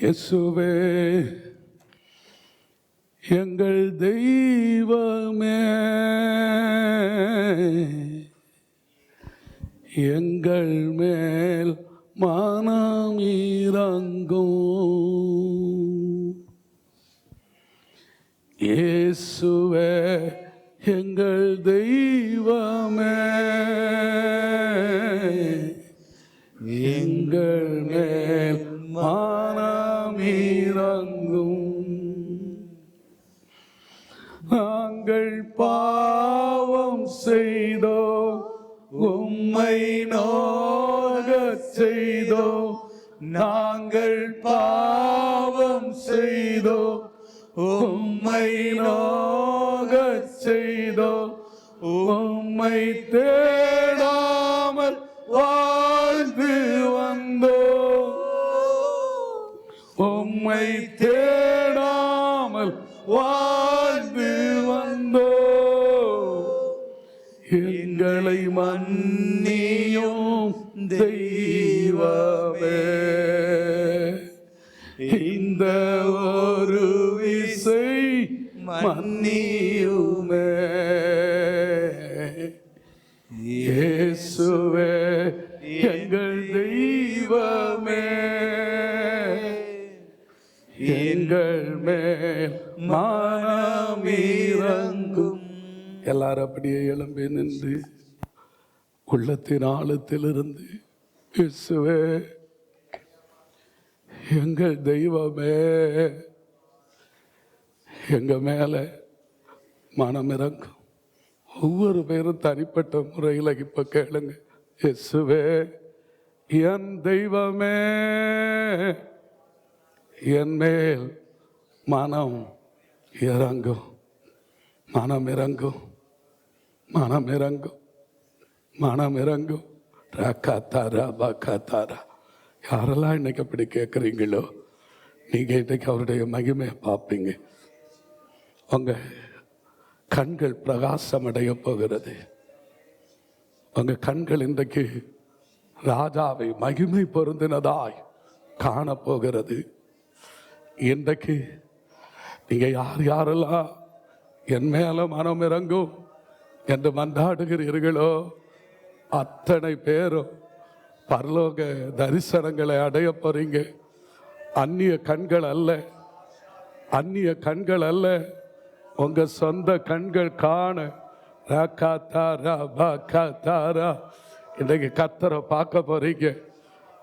இயேசுவே எங்கள் தெய்வமே, எங்கள் மேல் மனம் இறங்கும். இயேசுவே எங்கள் தெய்வமே, எங்கள் மேல் மனம் இறங்கும். நாங்கள் பாவம் செய்தோம், உம்மை நோகச் செய்தோம். நாங்கள் பாவம் செய்தோம், உம்மை நோகச் செய்தோம். உம்மை தேடாமல் வாழ்ந்து வந்தோம், உம்மை தேடாமல் வாழ்ந்து வந்தோம். எங்களை மன்னியும் தெய்வமே, இந்த ஒரு விசை மன்னியுமே. இயேசுவே எங்கள் தெய்வமே, எங்கள் மேல் மனம் இறங்கும். எல்லாரும் அப்படியே எழும்பி நின்று உள்ளத்தின் ஆழத்திலிருந்து இயேசுவே எங்கள் தெய்வமே, எங்க மேல மனம் இறங்கும். ஒவ்வொரு பேரும் தனிப்பட்ட முறையில் இப்ப கேளுங்க. இயேசுவே என் தெய்வமே, என் மேல் மனம் இறங்கும், மனம் இறங்கும், மனம் இறங்கும், மனம் இறங்கும். ரக்காத்தாரா பக்காத்தாரா. யாரெல்லாம் இன்னைக்கு அப்படி கேட்குறீங்களோ நீங்க இன்னைக்கு அவருடைய மகிமையை பார்ப்பீங்க. உங்க கண்கள் பிரகாசம் அடைய போகிறது. உங்க கண்கள் இன்றைக்கு ராஜாவை மகிமை பொருந்தினதாய் காணப்போகிறது. இன்றைக்கு நீங்க யாரெல்லாம் என் மேல மனம் இறங்கும் என்று மன்றாடுகிறீர்களோ அத்தனை பேரும் பரலோக தரிசனங்களை அடைய போறீங்க. அந்நிய கண்கள் அல்ல, அந்நிய கண்கள் அல்ல, உங்க சொந்த கண்கள் காண. இன்றைக்கு கர்த்தரை பார்க்க போறீங்க,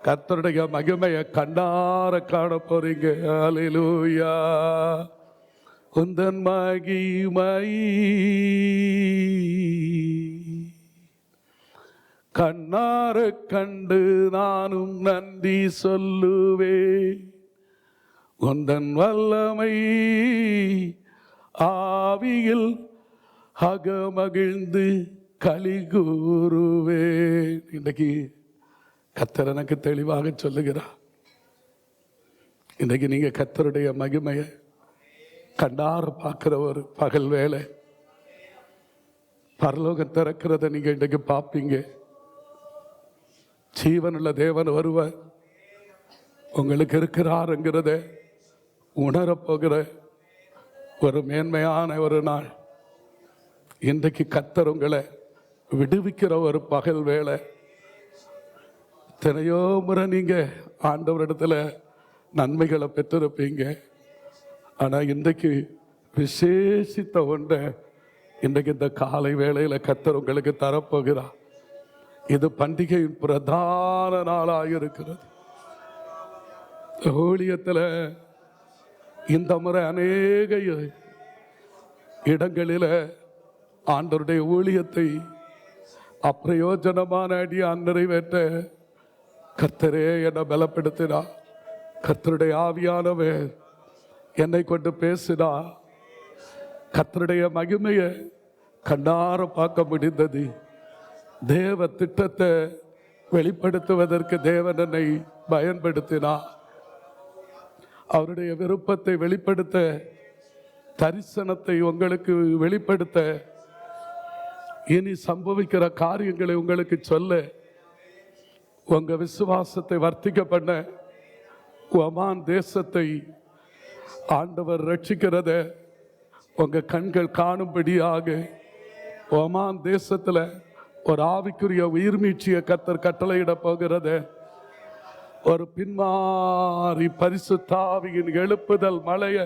கர்த்தருடைய மகிமையை கண்ணார காண போறீங்க. அல்லேலூயா. உந்தன் மகிமை கண்ணார கண்டு நானும் நன்றி சொல்லுவேன். உந்தன் வல்லமை ஆவியில் அகமகிழ்ந்து களி கூறுவேன். இன்றைக்கு கர்த்தர் எனக்கு தெளிவாக சொல்லுகிறார். இன்றைக்கு நீங்க கர்த்தருடைய மகிமையை கண்ணார பார்க்கிற ஒரு பகல் வேலை, பரலோகம் திறக்கிறத நீங்க இன்றைக்கு பார்ப்பீங்க. ஜீவனுள்ள தேவன் வருவார், உங்களுக்கு இருக்கிறாருங்கிறத உணரப்போகிற ஒரு மேன்மையான ஒரு நாள். இன்றைக்கு கர்த்தர் உங்களை விடுவிக்கிற ஒரு பகல் வேலை. எத்தனையோ முறை நீங்க ஆண்டவரிடத்துல நன்மைகளை பெற்றிருப்பீங்க. ஆனா இன்றைக்கு விசேஷித்த ஒன்றை இன்றைக்கு இந்த காலை வேளையில கர்த்தர் உங்களுக்கு தரப்போகிறார். இது பண்டிகையின் பிரதான நாளாக இருக்கிறது. ஊழியத்தில் இந்த முறை அநேக இடங்களில் ஆண்டவருடைய ஊழியத்தை அப்பிரயோஜனமான அடியா நிறைவேற்ற கர்த்தரே என்னை பலப்படுத்தினார். கர்த்தருடைய ஆவியானவர் என்னை கொண்டு பேசினா. கர்த்தருடைய மகிமையை கண்ணார பார்க்க முடிந்தது. தேவ திட்டத்தை வெளிப்படுத்துவதற்கு தேவன் என்னை பயன்படுத்தினார். அவருடைய விருப்பத்தை வெளிப்படுத்த, தரிசனத்தை உங்களுக்கு வெளிப்படுத்த, இனி சம்பவிக்கிற காரியங்களை உங்களுக்கு சொல்ல, உங்க விசுவாசத்தை வர்த்திக்க பண்ண, ஒமான் தேசத்தை ஆண்டவர் ரட்சிக்கிறத உங்க கண்கள் காணும்படியாக ஒமான் தேசத்துல ஒரு ஆவிக்குரிய உயிர்மீட்சிய கர்த்தர் கட்டளையிட போகிறத, ஒரு பின்மாறி பரிசுத்த ஆவியின் எழுப்புதல் மழைய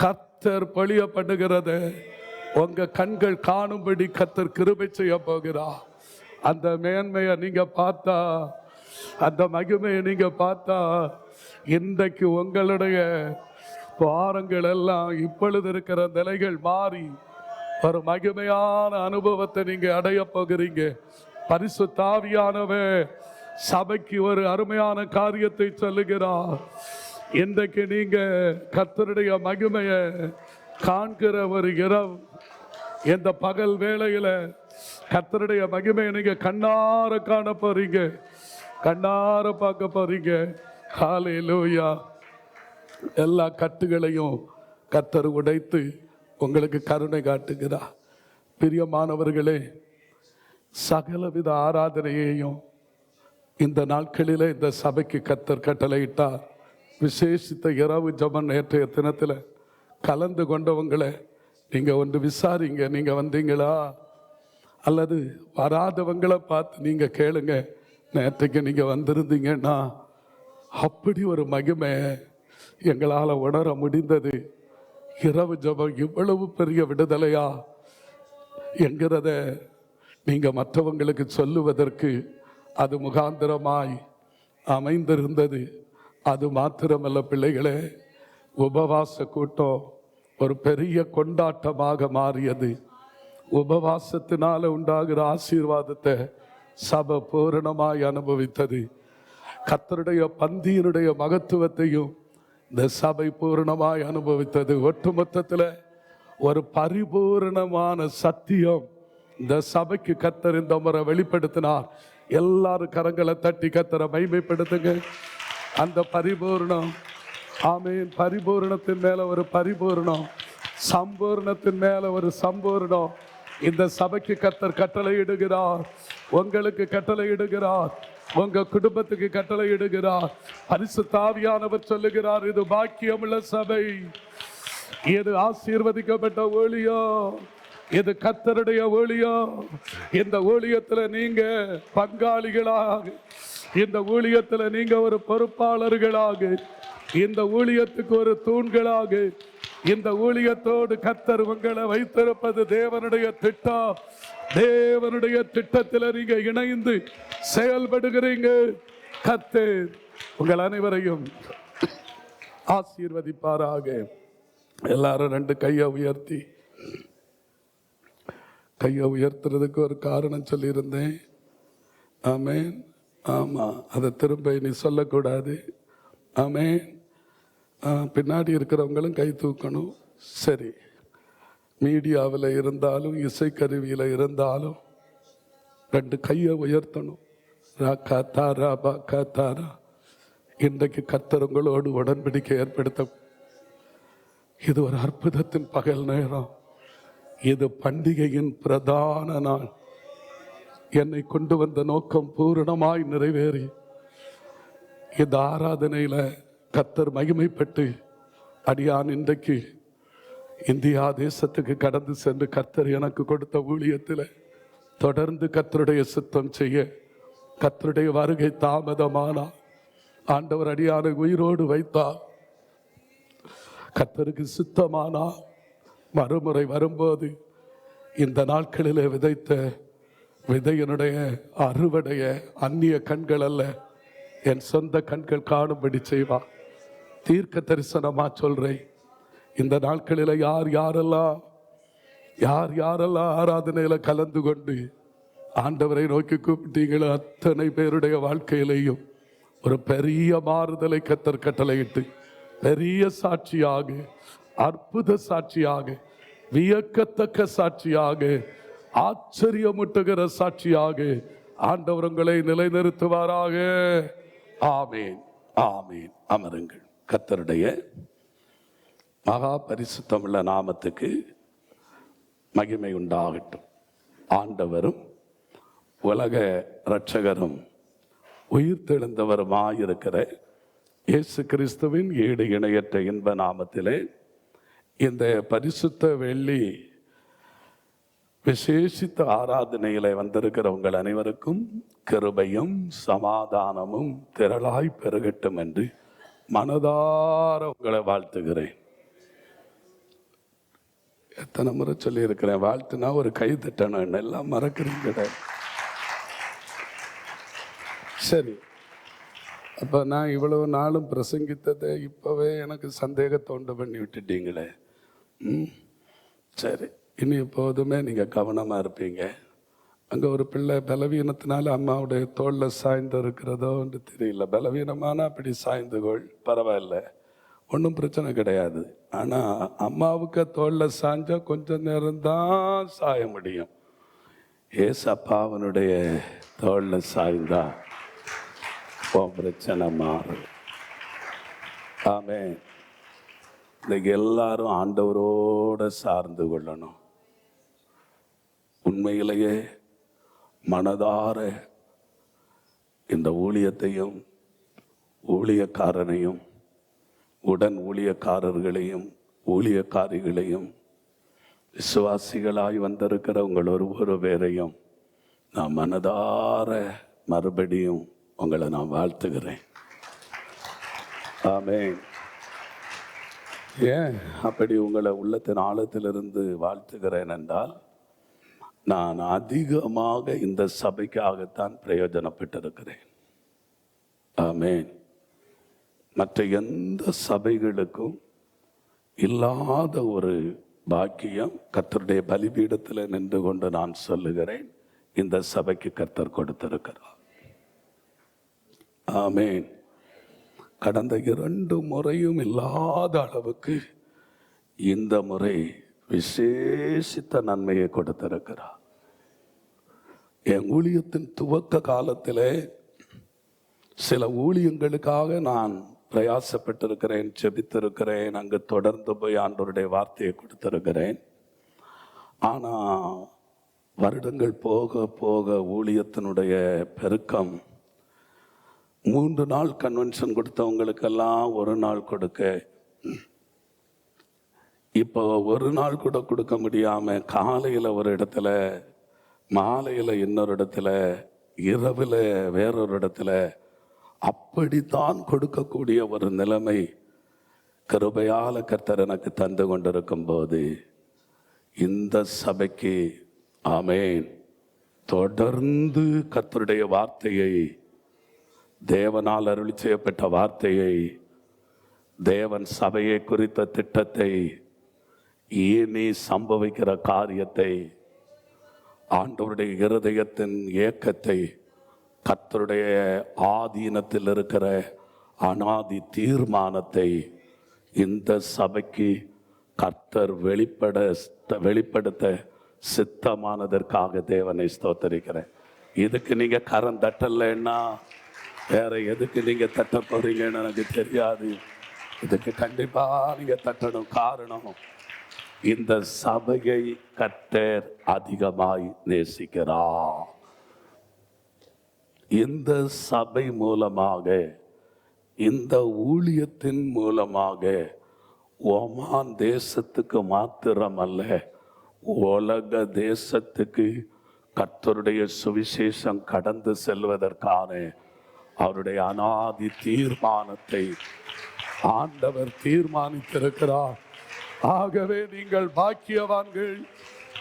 கர்த்தர் பொழிய பண்ணுகிறத உங்க கண்கள் காணும்படி கர்த்தர் கிருபை செய்ய போகிறார். அந்த மேன்மையை நீங்க பார்த்தா, அந்த மகிமையை நீங்க பார்த்தா, இன்றைக்கு உங்களுடைய பாரங்கள் எல்லாம் இப்பொழுது இருக்கிற நிலைகள் மாறி ஒரு மகிமையான அனுபவத்தை நீங்க அடைய போகிறீங்க. பரிசுத்த ஆவியானவர் சபைக்கு ஒரு அருமையான காரியத்தை சொல்லுகிறார். இன்றைக்கு நீங்க கர்த்தருடைய மகிமையை காண்கிற ஒரு இரவு, இந்த பகல் வேளையில கர்த்தருடைய மகிமையை நீங்க கண்ணார காண போறீங்க, கண்ணார பார்க்க போறீங்க. ஹல்லேலூயா. எல்லா கட்டுகளையும் கர்த்தர் உடைத்து உங்களுக்கு கருணை காட்டுகிறார். பிரியமானவர்களே, சகலவித ஆராதனையையும் இந்த நாட்களிலே இந்த சபைக்கு கர்த்தர் கட்டளையிட்டார். விசேஷித்த இரவு ஜெபம் நேற்றைய தினத்தில் கலந்து கொண்டவங்களை நீங்க ஒன்று விசாரிங்க. நீங்க வந்தீங்களா அல்லது வராதவங்களை பார்த்து நீங்க கேளுங்க. நேற்றைக்கு நீங்க வந்திருந்தீங்கன்னா அப்படி ஒரு மகிமை எங்களால் உணர முடிந்தது. இரவு ஜெபம் இவ்வளவு பெரிய விடுதலையா என்கிறத நீங்க மற்றவங்களுக்கு சொல்லுவதற்கு அது முகாந்திரமாய் அமைந்திருந்தது. அது மாத்திரமல்ல பிள்ளைகளே, உபவாச கூட்டம் ஒரு பெரிய கொண்டாட்டமாக மாறியது. உபவாசத்தினால உண்டாகிற ஆசீர்வாதத்தை சபை பூரணமாய் அனுபவித்தது. கர்த்தருடைய பந்தியினுடைய மகத்துவத்தையும் இந்த சபை பூரணமாய் அனுபவித்தது. ஒட்டுமொத்தத்தில் ஒரு பரிபூரணமான சத்தியம் இந்த சபைக்கு கர்த்தர் இந்த முறை வெளிப்படுத்தினார். எல்லாரும் கரங்களை தட்டி கர்த்தரை மகிமைப்படுத்துங்க. அந்த பரிபூர்ணம், ஆமீன், பரிபூர்ணத்தின் மேல ஒரு பரிபூர்ணம், சம்பூர்ணத்தின் மேல ஒரு சம்பூர்ணம் இந்த சபைக்கு கர்த்தர் கட்டளை இடுகிறார். உங்களுக்கு கட்டளை இடுகிறார், உங்க குடும்பத்துக்கு கட்டளை இடுகிறார். பரிசுத்த ஆவியானவர் சொல்லுகிறார், இது பாக்கியமுள்ள சபை, இது ஆசீர்வதிக்கப்பட்ட ஊழியம், இது கர்த்தருடைய ஊழியம். இந்த ஊழியத்தில் நீங்க பங்காளிகளாக, இந்த ஊழியத்தில் நீங்க ஒரு பொறுப்பாளர்களாக, இந்த ஊழியத்துக்கு ஒரு தூண்களாக, இந்த ஊழியத்தோடு கர்த்தர் உங்களை வைத்திருப்பது தேவனுடைய திட்டம். தேவனுடைய திட்டத்தில் நீங்க இணைந்து செயல்படுகிறீங்க. கர்த்தர் உங்கள் அனைவரையும் ஆசீர்வதிப்பாராக. எல்லாரும் ரெண்டு கையை உயர்த்தி, கையை உயர்த்துறதுக்கு ஒரு காரணம் சொல்லியிருந்தேன். ஆமேன். ஆமா, அதை திரும்ப நீ சொல்லக்கூடாது. ஆமேன். பின்னாடி இருக்கிறவங்களும் கை தூக்கணும். சரி, மீடியாவில் இருந்தாலும் இசைக்கருவியில் இருந்தாலும் ரெண்டு கையை உயர்த்தணும். ராக்கா தாரா பாக்கா தாரா. இன்றைக்கு கர்த்தர் உங்களோடு உடன்படிக்கை ஏற்படுத்த, இது ஒரு அற்புதத்தின் பகல் நேரம். இது பண்டிகையின் பிரதான நாள். என்னை கொண்டு வந்த நோக்கம் பூரணமாய் நிறைவேறி இந்த ஆராதனையில கர்த்தர் மகிமைப்பட்டு, அடியான் இன்றைக்கு இந்தியா தேசத்துக்கு கடந்து சென்று கர்த்தர் எனக்கு கொடுத்த ஊழியத்தில் தொடர்ந்து கர்த்தருடைய சித்தம் செய்ய, கர்த்தருடைய வருகை தாமதமானா ஆண்டவர் அடியானை உயிரோடு வைத்தார். கர்த்தருக்கு சித்தமானா மறுமுறை வரும்போது இந்த நாட்களிலே விதைத்த விதையினுடைய அறுவடைய அந்நிய கண்கள் அல்ல, என் சொந்த கண்கள் காணும்படி செய்வார். தீர்க்க தரிசனமா சொல்றேன். இந்த நாட்களில் யார் யாரெல்லாம் ஆராதனையில கலந்து கொண்டு ஆண்டவரை நோக்கி கூப்பிட்டீங்களோ அத்தனை பேருடைய வாழ்க்கையிலையும் ஒரு பெரிய மாறுதலை கர்த்தர் கட்டளையிட்டு, பெரிய சாட்சியாக, அற்புத சாட்சியாக, வியக்கத்தக்க சாட்சியாக, ஆச்சரியமூட்டுகிற சாட்சியாக ஆண்டவர் உங்களை நிலைநிறுத்துவாராக. ஆமீன், ஆமீன். அமருங்கள். கர்த்தருடைய மகா பரிசுத்தமுள்ள நாமத்துக்கு மகிமை உண்டாகட்டும். ஆண்டவரும் உலக இரட்சகரும் உயிர் தெழுந்தவருமாயிருக்கிற இயேசு கிறிஸ்துவின் ஈடு இணையற்ற இன்ப நாமத்திலே இந்த பரிசுத்த வெள்ளி விசேஷித்த ஆராதனையிலே வந்திருக்கிற உங்கள் அனைவருக்கும் கிருபையும் சமாதானமும் திரளாய் பெருகட்டும் என்று மனதார உங்களை வாழ்த்துகிறேன். எத்தனை முறை சொல்லி இருக்கிறேன், வாழ்த்துனா ஒரு கை தட்டணும், எல்லாம் மறக்கிறீங்க. சரி, அப்போ நான் இவ்வளவு நாளும் பிரசங்கித்ததை இப்போவே எனக்கு சந்தேகத்தை உண்டு பண்ணி விட்டுட்டீங்களே. சரி, இனி எப்போதுமே நீங்கள் கவனமாக இருப்பீங்க. அங்கே ஒரு பிள்ளை பலவீனத்தினால அம்மாவுடைய தோளில் சாய்ந்து இருக்கிறதோன்னு தெரியல. பலவீனமான அப்படி சாய்ந்துகொள், பரவாயில்ல, ஒன்றும் பிரச்சனை கிடையாது. ஆனால் அம்மாவுக்கு தோளில் சாய்ஞ்சா கொஞ்சம் நேரம்தான் சாய முடியும். ஏசப்பா அவனுடைய தோளில் சாய்ந்தா பிரச்சனை மாறும். ஆமென். இன்னைக்கு எல்லாரும் ஆண்டவரோட சார்ந்து கொள்ளணும். உண்மையிலேயே மனதார இந்த ஊழியத்தையும் ஊழியக்காரனையும் உடன் ஊழியக்காரர்களையும் ஊழியக்காரிகளையும் விசுவாசிகளாய் வந்திருக்கிற உங்கள் ஒவ்வொரு பேரையும் நான் மனதார மறுபடியும் உங்களை நான் வாழ்த்துகிறேன். ஆமென். ஏன் அப்படி உங்களை உள்ளத்தின் ஆழத்திலிருந்து வாழ்த்துகிறேன் என்றால், நான் அதிகமாக இந்த சபைக்காகத்தான் பிரயோஜனப்பட்டிருக்கிறேன். ஆமென். மற்ற எந்த சபைகளுக்கும் இல்லாத ஒரு பாக்கியம் கர்த்தருடைய பலிபீடத்தில் நின்று கொண்டு நான் சொல்லுகிறேன், இந்த சபைக்கு கர்த்தர் கொடுத்திருக்கிறார். ஆமென். கடந்த 2 முறையும் இல்லாத அளவுக்கு இந்த முறை விசேஷித்த நன்மையை கொடுத்திருக்கிறார். என் ஊழியத்தின் துவக்க காலத்திலே சில ஊழியங்களுக்காக நான் பிரயாசப்பட்டிருக்கிறேன், ஜெபித்திருக்கிறேன், அங்கு தொடர்ந்து போய் ஆண்டவருடைய வார்த்தையை கொடுத்திருக்கிறேன். ஆனால் வருடங்கள் போக போக ஊழியத்தினுடைய பெருக்கம், 3 நாள் கன்வென்ஷன் கொடுத்தவங்களுக்கெல்லாம் 1 நாள் கொடுக்க, இப்போ 1 நாள் கூட கொடுக்க முடியாமல் காலையில் ஒரு இடத்துல, மாலையில் இன்னொரு இடத்துல, இரவில் வேறொரு இடத்துல அப்படித்தான் கொடுக்கக்கூடிய ஒரு நிலைமை கிருபையால கர்த்தர் எனக்கு தந்து கொண்டிருக்கும் போது, இந்த சபைக்கு ஆமென் தொடர்ந்து கர்த்தருடைய வார்த்தையை, தேவனால் அருளி செய்யப்பட்ட வார்த்தையை, தேவன் சபையை குறித்த திட்டத்தை, இனி சம்பவிக்கிற காரியத்தை, ஆண்டவருடைய இருதயத்தின் ஏக்கத்தை, கர்த்தருடைய ஆதீனத்தில் இருக்கிற அனாதி தீர்மானத்தை இந்த சபைக்கு கர்த்தர் வெளிப்படுத்த சித்தமானதற்காக தேவனை ஸ்தோத்தரிக்கிறேன். இதுக்கு நீங்க கரம் தட்டலைன்னா வேற எதுக்கு நீங்க தட்ட போறீங்கன்னு எனக்கு தெரியாது. இதுக்கு கண்டிப்பா நீங்க தட்டணும். காரணம், இந்த சபையை கர்த்தர் அதிகமாய் நேசிக்கிறார். இந்த சபை மூலமாக, இந்த ஊழியத்தின் மூலமாக ஓமான் தேசத்துக்கு மாத்திரமல்ல, உலக தேசத்துக்கு கர்த்தருடைய சுவிசேஷம் கடந்து செல்வதற்கான அவருடைய அனாதி தீர்மானத்தை ஆண்டவர் தீர்மானித்திருக்கிறார். ஆகவே நீங்கள் பாக்கியவான்கள்,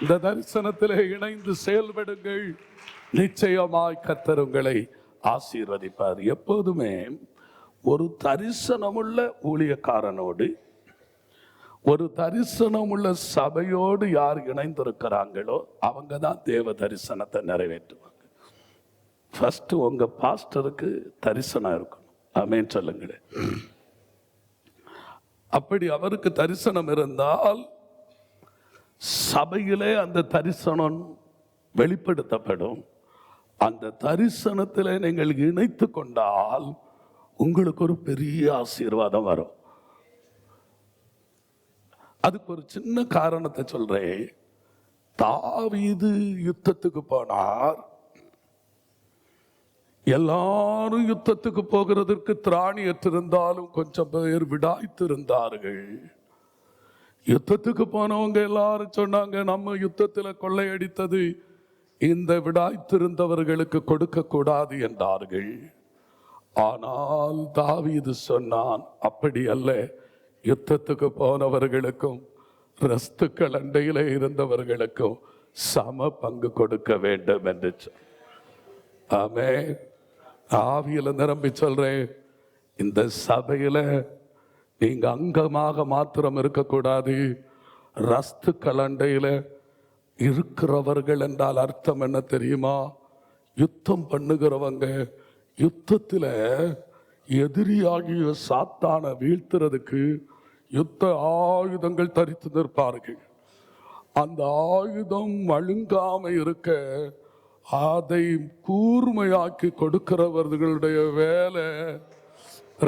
இந்த தரிசனத்திலே இணைந்து செயல்படுங்கள். நிச்சயமாய் கர்த்தர் உங்களை ஆசீர்வதிப்பார். எப்போதுமே ஒரு தரிசனமுள்ள ஊழியக்காரனோடு, ஒரு தரிசனமுள்ள சபையோடு யார் இணைந்திருக்கிறாங்களோ அவங்க தான் தேவ தரிசனத்தை நிறைவேற்றுவாங்க. ஃபர்ஸ்ட் உங்க பாஸ்டருக்கு தரிசனம் இருக்கணும். ஆமென் சொல்லுங்களேன். அப்படி அவருக்கு தரிசனம் இருந்தால் சபையிலே அந்த தரிசனம் வெளிப்படுத்தப்படும். அந்த தரிசனத்தில் நீங்கள் இணைத்து கொண்டால் உங்களுக்கு ஒரு பெரிய ஆசீர்வாதம் வரும். அதுக்கு ஒரு சின்ன காரணத்தை சொல்றேன். தாவீது யுத்தத்துக்கு போனார். எல்லாரும் யுத்தத்துக்கு போகிறதற்கு திராணியற்றிருந்தாலும் கொஞ்சம் பேர் விடாய்த்திருந்தார்கள். யுத்தத்துக்கு போனவங்க எல்லாரும் சொன்னாங்க, நம்ம யுத்தத்தில் கொள்ளையடித்தது இந்த விடாய்த்திருந்தவர்களுக்கு கொடுக்க கூடாது என்றார்கள். ஆனால் தாவீது சொன்னான், அப்படி அல்ல, யுத்தத்துக்கு போனவர்களுக்கும் ரஸ்துக்கள் அண்டையிலே இருந்தவர்களுக்கும் சம பங்கு கொடுக்க வேண்டும் என்று ஆமே. ஆவியில நிரம்பி சொல்றேன், இந்த சபையில நீங்க அங்கமாக மாத்திரம் இருக்கக்கூடாது. ரஸ்து கலண்டையில இருக்கிறவர்கள் என்றால் அர்த்தம் என்ன தெரியுமா? யுத்தம் பண்ணுகிறவங்க, யுத்தத்துல எதிரியாகிய சாத்தான வீழ்த்துறதுக்கு யுத்த ஆயுதங்கள் தரித்து நிற்பார்கள். அந்த ஆயுதம் மழுங்காம இருக்க அதை கூர்மையாக்கி கொடுக்கிறவர்களுடைய வேலை,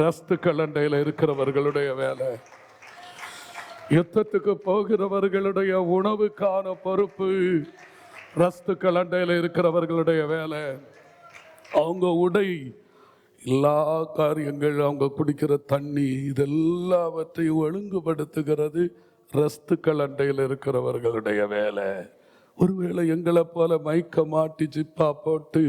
ரஸ்து கலண்டையில இருக்கிறவர்களுடைய வேலை. யுத்தத்துக்கு போகிறவர்களுடைய உணவுக்கான பொறுப்பு ரஸ்து கலண்டையில இருக்கிறவர்களுடைய வேலை. அவங்க உடை, எல்லா காரியங்கள், அவங்க குடிக்கிற தண்ணி, இதெல்லாவற்றையும் ஒழுங்குபடுத்துகிறது ரஸ்து கலண்டையில் இருக்கிறவர்களுடைய வேலை. ஒருவேளை எங்களை போல மைக்க மாட்டி ஜிப்பா போட்டு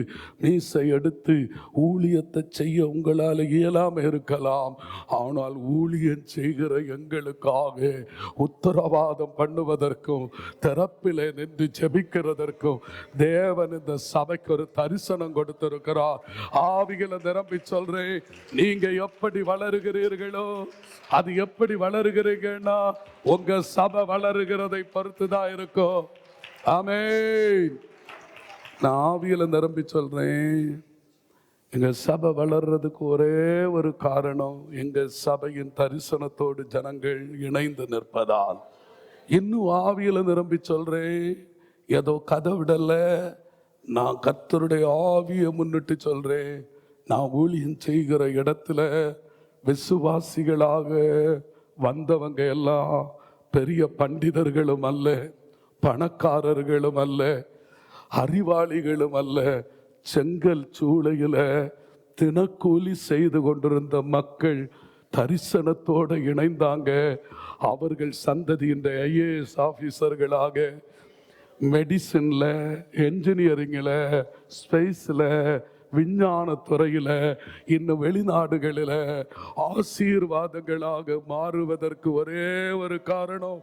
மீசை எடுத்து ஊழியத்தை செய்ய உங்களால் இயலாம இருக்கலாம். ஆனால் ஊழியம் செய்கிற எங்களுக்காக உத்தரவாதம் பண்ணுவதற்கும் திறப்பிலே நின்று ஜெபிக்கிறதற்கும் தேவன் இந்த சபைக்கு ஒரு தரிசனம் கொடுத்திருக்கிறார். ஆவிகளை நிரம்பி சொல்றேன், நீங்க எப்படி வளருகிறீர்களோ, அது எப்படி வளருகிறீங்கன்னா உங்க சபை வளருகிறதை பொறுத்துதான் இருக்கும். ஆமென். நான் ஆவியில நிரம்பி சொல்றேன், எங்க சபை வளர்றதுக்கு ஒரே ஒரு காரணம், எங்க சபையின் தரிசனத்தோடு ஜனங்கள் இணைந்து நிற்பதால். இன்னும் ஆவியில நிரம்பி சொல்றேன், ஏதோ கதை விடல, நான் கர்த்தருடைய ஆவியை முன்னிட்டு சொல்றேன். நான் ஊழியம் செய்கிற இடத்துல விசுவாசிகளாக வந்தவங்க எல்லாம் பெரிய பண்டிதர்களும் அல்ல, பணக்காரர்களும் அல்ல, அறிவாளிகளும் அல்ல. செங்கல் சூளையில தினக்கூலி செய்து கொண்டிருந்த மக்கள் தரிசனத்தோடு இணைந்தாங்க. அவர்கள் சந்ததியின் IAS ஆபீசர்களாக, மெடிசின்ல, என்ஜினியரிங்ல, ஸ்பேஸ்ல, விஞ்ஞான துறையில, இன்னும் வெளிநாடுகளில் ஆசீர்வாதங்களாக மாறுவதற்கு ஒரே ஒரு காரணம்,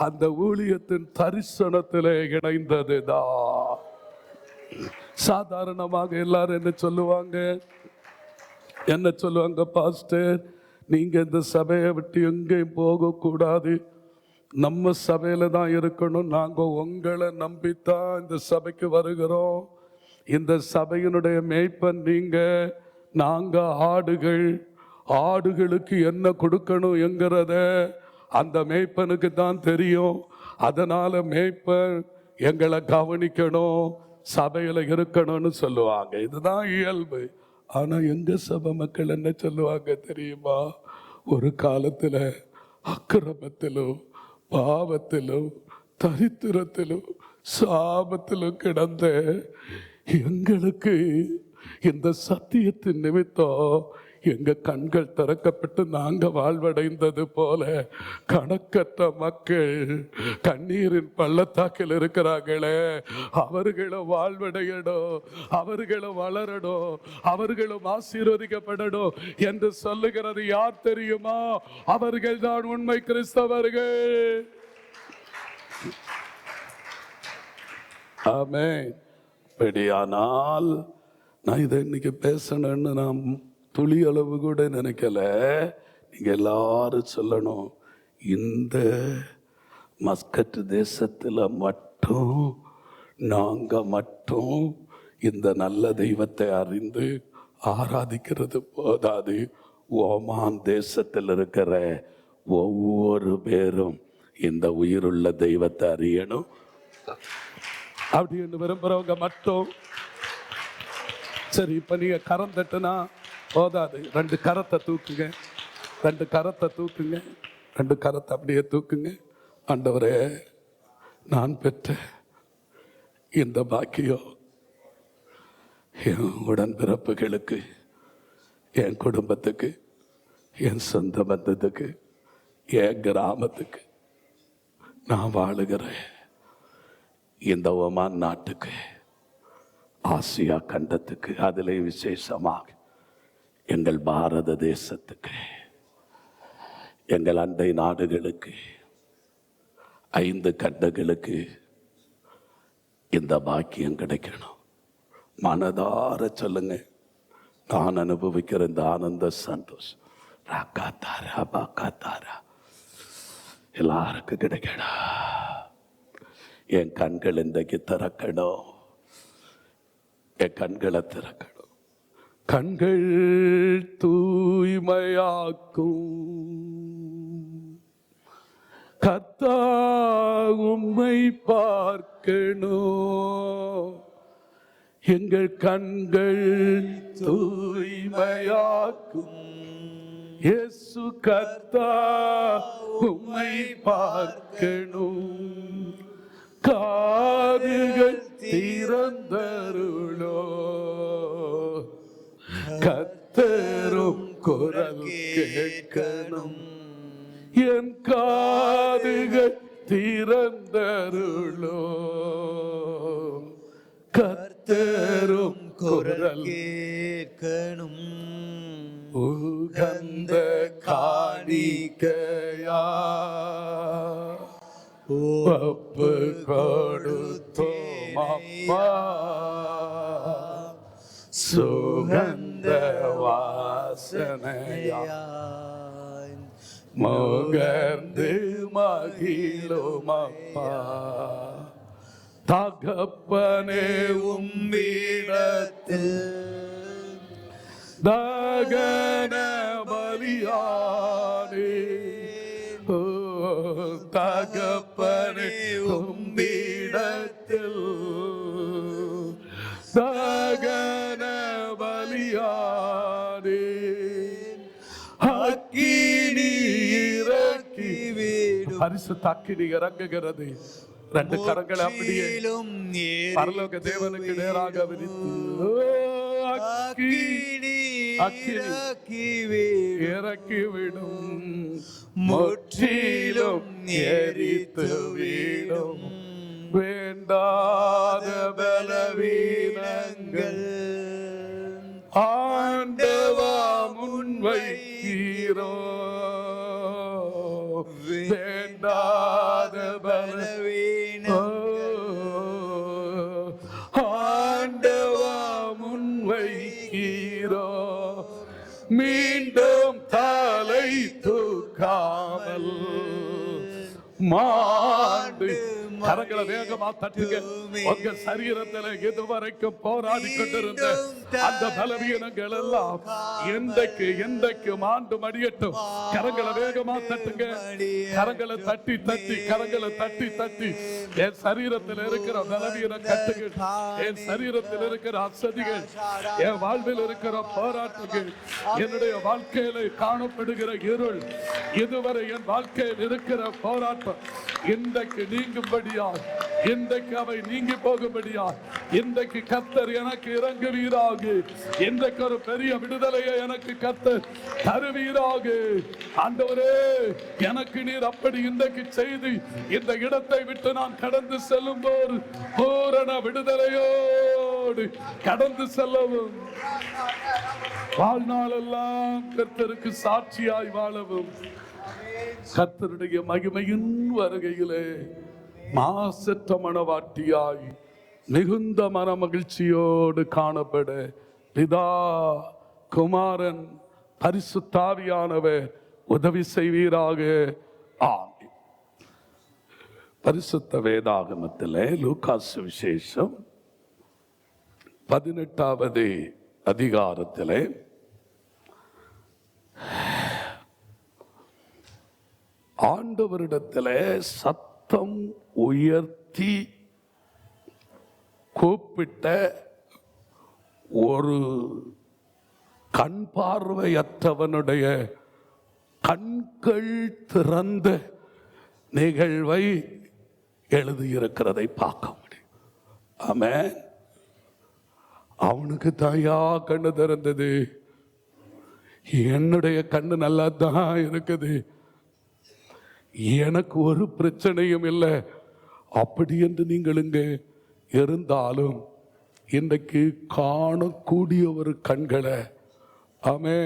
அந்த ஊழியத்தின் தரிசனத்தில் இணைந்ததுதான். சாதாரணமாக எல்லாரும் என்ன சொல்லுவாங்க, பாஸ்டர் நீங்க இந்த சபையை விட்டு எங்கேயும் போகக்கூடாது, நம்ம சபையில தான் இருக்கணும், நாங்க உங்களை நம்பித்தான் இந்த சபைக்கு வருகிறோம், இந்த சபையினுடைய மேய்ப்பன் நீங்க, நாங்க ஆடுகள், ஆடுகளுக்கு என்ன கொடுக்கணும் என்கிறத அந்த மேய்ப்பனுக்கு தான் தெரியும். அதனால மேய்ப்பன் எங்களை கவனிக்கணும், சபையில இருக்கணும்னு சொல்லுவாங்க. இதுதான் இயல்பு. ஆனா எங்க சபை மக்கள் என்ன சொல்லுவாங்க தெரியுமா? ஒரு காலத்துல அக்கிரமத்திலும் பாவத்திலும் தரித்திரத்திலும் சாபத்திலும் கிடந்த எங்களுக்கு இந்த சத்தியத்தின் நிமித்தம் எங்க கண்கள் திறக்கப்பட்டு நாங்க வாழ்வடைந்தது போல கணக்கற்ற மக்கள் கண்ணீரின் பள்ளத்தாக்கில் இருக்கிறாங்களே, அவர்களும் வாழ்வடையணும், அவர்களும் வளரணும், அவர்களும் ஆசீர்வதிக்கப்படணும் என்று சொல்லுகிறது யார் தெரியுமா? அவர்கள் தான் உண்மை கிறிஸ்தவர்கள். ஆமென். அப்படியானால் நான் இதை இன்னைக்கு பேசணும்னு நான் துளி அளவு கூட நினைக்கல. நீங்க எல்லாரும் சொல்லணும், இந்த மஸ்கட் தேசத்துல மட்டும் நாங்க மட்டும் இந்த நல்ல தெய்வத்தை அறிந்து ஆராதிக்கிறது போதாது, ஓமான் தேசத்தில் இருக்கிற ஒவ்வொரு பேரும் இந்த உயிருள்ள தெய்வத்தை அறியணும் அப்படின்னு விரும்புறவங்க மட்டும். சரி, இப்ப நீங்க கரம் தட்டுனா போதாது, ரெண்டு கரத்தை தூக்குங்க, ரெண்டு கரத்தை தூக்குங்க, ரெண்டு கரத்தை அப்படியே தூக்குங்க. ஆண்டவரே, நான் பெற்ற இந்த பாக்கியம் என் உடன்பிறப்புகளுக்கு, என் குடும்பத்துக்கு, என் சொந்த பந்தத்துக்கு, என் கிராமத்துக்கு, நான் வாழுகிற இந்த ஒமான் நாட்டுக்கு, ஆசியா கண்டத்துக்கு, அதிலே விசேஷமாக எங்கள் பாரத தேசத்துக்கு, எங்கள் அண்டை நாடுகளுக்கு, 5 கண்டங்களுக்கு இந்த பாக்கியம் கிடைக்கணும். மனதார சொல்லுங்க, நான் அனுபவிக்கிற இந்த ஆனந்த சந்தோஷம் ராக்காத்தாரா பாக்காத்தாரா எல்லாருக்கும் கிடைக்கணும். என் கண்கள் இன்றைக்கு திறக்கணும். என் கண்களை திறக்கணும். கண்கள் தூய்மையாக்கும் கர்த்தர் உம்மை பார்க்கணும். எங்கள் கண்கள் தூய்மையாக்கும் இயேசு கர்த்தர் உம்மை பார்க்கணும். காதுகள் திறந்தருளோ கர்த்தரும் குரல் கேட்கணும். என் காதுகள் திறந்தருளோ கர்த்தரும் குரல் கேட்கணும். உகந்த காணிக்கையா ஒப்பு கொடுத்தோம் அப்பா, சுகந்த வாசனையா முகர்ந்து மகிழும் அப்பா. தகப்பனே உம்மிடத்தில் தகன பலியானே, தகப்பனே உம்மிடத்தில் தகன பலியானே. அக்கினி இறக்கி வீடும், பரிசுத்த அக்கினி இறங்குகிறது. 2 கரங்களை அப்படியே பரலோக தேவனுக்கு நேராக விரித்து அக்கினி இறக்கிவிடும், முற்றிலும் எரித்து விடும் வேண்டாத பலவீனங்கள். ஆண்டவா முன்வைக்கிறோ வேண்டாத பலவீனங்கள். ஆண்டவா முன்வைக்கிறோ மீண்டும் தலை தூக்காமல் மாண்டு. கரங்களை வேகமா தட்டுங்க. உங்க சரீரத்தில் இதுவரைக்கும் போராடி கொண்டிருந்த அந்த பலவீனங்கள் எல்லாம் எந்தைக்கு மாண்டு மடியட்டும். கரங்களை வேகமா தட்டுங்க. கரங்களை தட்டி தட்டி கரங்களை தட்டி தட்டி என் சரீரத்தில் இருக்கிற பலவீன கட்டுகள், என் சரீரத்தில் இருக்கிற அசதிகள், என் வாழ்வில் இருக்கிற போராட்டங்கள், என்னுடைய வாழ்க்கையில காணப்படுகிற இருள், இதுவரை என் வாழ்க்கையில் இருக்கிற போராட்டம் இன்றைக்கு நீங்கும்படியா, இன்றைக்கு அவை நீங்கி போகும்படியா, இன்றைக்கு கர்த்தர் எனக்கு இறங்குவீராக. இன்றைக்கு ஒரு பெரிய விடுதலையை எனக்கு கர்த்தர் தருவீராக. ஆண்டவரே, எனக்கு நீர் அப்படி இன்றைக்கு செய்து இந்த இடத்தை விட்டு நான் கடந்து செல்லும் போது பூரண விடுதலையோடு கடந்து செல்லவும், வாழ்நாளெல்லாம் கர்த்தருக்கு சாட்சியாய் வாழவும், கர்த்தருடைய மகிமையின் வருகையிலே மாசற்ற மனவாட்டியாய் மிகுந்த மன மகிழ்ச்சியோடு காணப்பட பிதா, குமாரன், பரிசுத்த ஆவியானவர் உதவி செய்வீராக. ஆமென். பரிசுத்த வேதாகமத்திலே லூக்கா சுவிசேஷம் 18வது அதிகாரத்திலே ஆண்டவரிடத்திலே சத்தம் உயர்த்தி கூப்பிட்ட ஒரு கண் பார்வையற்றவனுடைய கண்கள் திறந்த நிகழ்வை எழுதியிருக்கிறதை பார்க்க முடியும். ஆமென். அவனுக்கு தாயா கண்ணு திறந்தது, என்னுடைய கண்ணு நல்லா தான் இருக்குது, எனக்கு ஒரு பிரச்சனையும் இல்லை. அப்படி என்று நீங்கள் இங்கே இருந்தாலும் இன்றைக்கு காணக்கூடிய ஒரு கண்களை, ஆமே,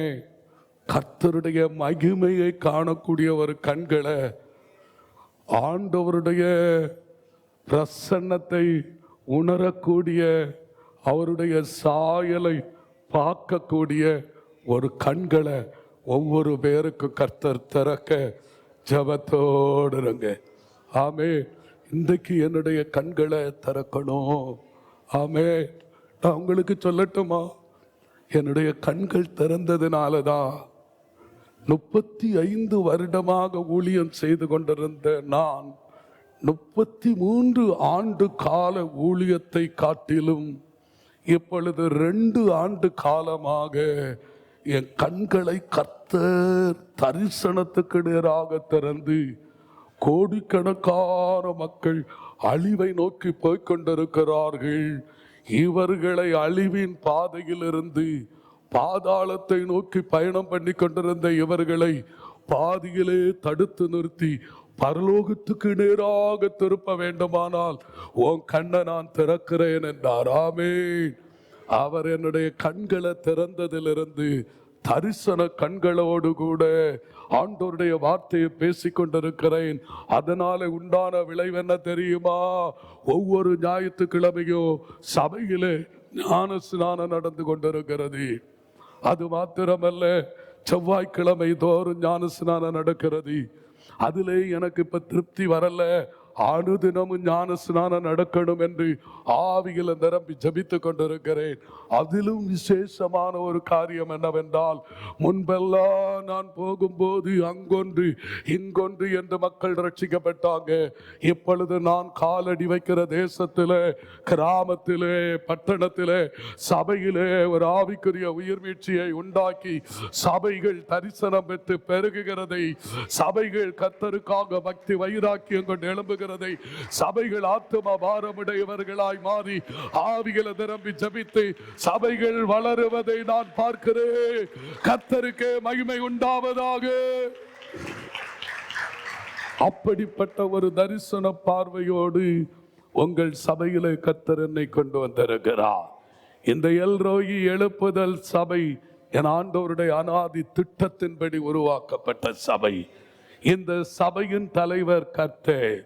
கர்த்தருடைய மகிமையை காணக்கூடிய ஒரு கண்களை, ஆண்டவருடைய பிரசன்னத்தை உணரக்கூடிய, அவருடைய சாயலை பார்க்கக்கூடிய ஒரு கண்களை ஒவ்வொரு பேருக்கும் கர்த்தர் திறக்க ஜெபத்தோடு இருங்க. ஆமே, இன்றைக்கு என்னுடைய கண்களை திறக்கணும். ஆமே, நான் உங்களுக்கு சொல்லட்டுமா, என்னுடைய கண்கள் திறந்ததுனால தான் 35 வருடமாக ஊழியம் செய்து கொண்டிருந்த நான் 33 ஆண்டு கால ஊழியத்தை காட்டிலும் இப்பொழுது 2 ஆண்டு காலமாக என் கண்களை கர்த்தர் தரிசனத்துக்கு நேராக திறந்து, கோடிக்கணக்கான மக்கள் அழிவை நோக்கி போய்கொண்டிருக்கிறார்கள். இவர்களை அழிவின் பாதையில் இருந்து பாதாளத்தை நோக்கி பயணம் பண்ணி கொண்டிருந்த இவர்களை பாதியிலே தடுத்து நிறுத்தி பரலோகத்துக்கு நேராக திருப்ப வேண்டுமானால் உன் கண்ணை நான் திறக்கிறேன் என்றார். ஆமென். அவர் என்னுடைய கண்களை திறந்ததிலிருந்து தரிசன கண்களோடு கூட ஆண்டவருடைய வார்த்தையை பேசிக் கொண்டிருக்கிறேன். அதனால உண்டான விளைவு என்ன தெரியுமா? ஒவ்வொரு ஞாயிற்றுக்கிழமையும் சபையிலே ஞான ஸ்நானம் நடந்து கொண்டிருக்கிறது. அது மாத்திரமல்ல, செவ்வாய்க்கிழமை தோறும் ஞான ஸ்நானம் நடக்கிறது. அதிலே எனக்கு இப்ப திருப்தி வரல, அனுதினமும் ஞான ஸ்நானம் நடக்கணும் என்று ஆவியில நிரம்பி ஜபித்துக் கொண்டிருக்கிறேன். அதிலும் விசேஷமான ஒரு காரியம் என்னவென்றால், முன்பெல்லாம் நான் போகும்போது அங்கொன்று இங்கொன்று என்று மக்கள் ரட்சிக்கப்பட்டாங்க. இப்பொழுது நான் காலடி வைக்கிற தேசத்திலே, கிராமத்திலே, பட்டணத்திலே, சபையிலே ஒரு ஆவிக்குரிய உயிர்மீழ்ச்சியை உண்டாக்கி சபைகள் தரிசனம் பெற்று பெருகுகிறதை, சபைகள் கர்த்தருக்காக பக்தி வைராக்கியம் கொண்டு எழும்புகிறதை, சபைகள் ஆத்தும பாரமுடையவர்களாய் மாறி ஆவிகளை நிரம்பி ஜபித்து சபைகள் வளருவதை நான் பார்க்கிறேன். கர்த்தருக்கே மகிமை உண்டாவதாக. அப்படிப்பட்ட ஒரு தரிசன பார்வையோடு உங்கள் சபையிலே கர்த்தர் என்னை கொண்டு வந்திருக்கிறார். இந்த எல்ரோயி எழுப்புதல் சபை என் ஆண்டவருடைய அனாதி திட்டத்தின்படி உருவாக்கப்பட்ட சபை. இந்த சபையின் தலைவர் கர்த்தர்,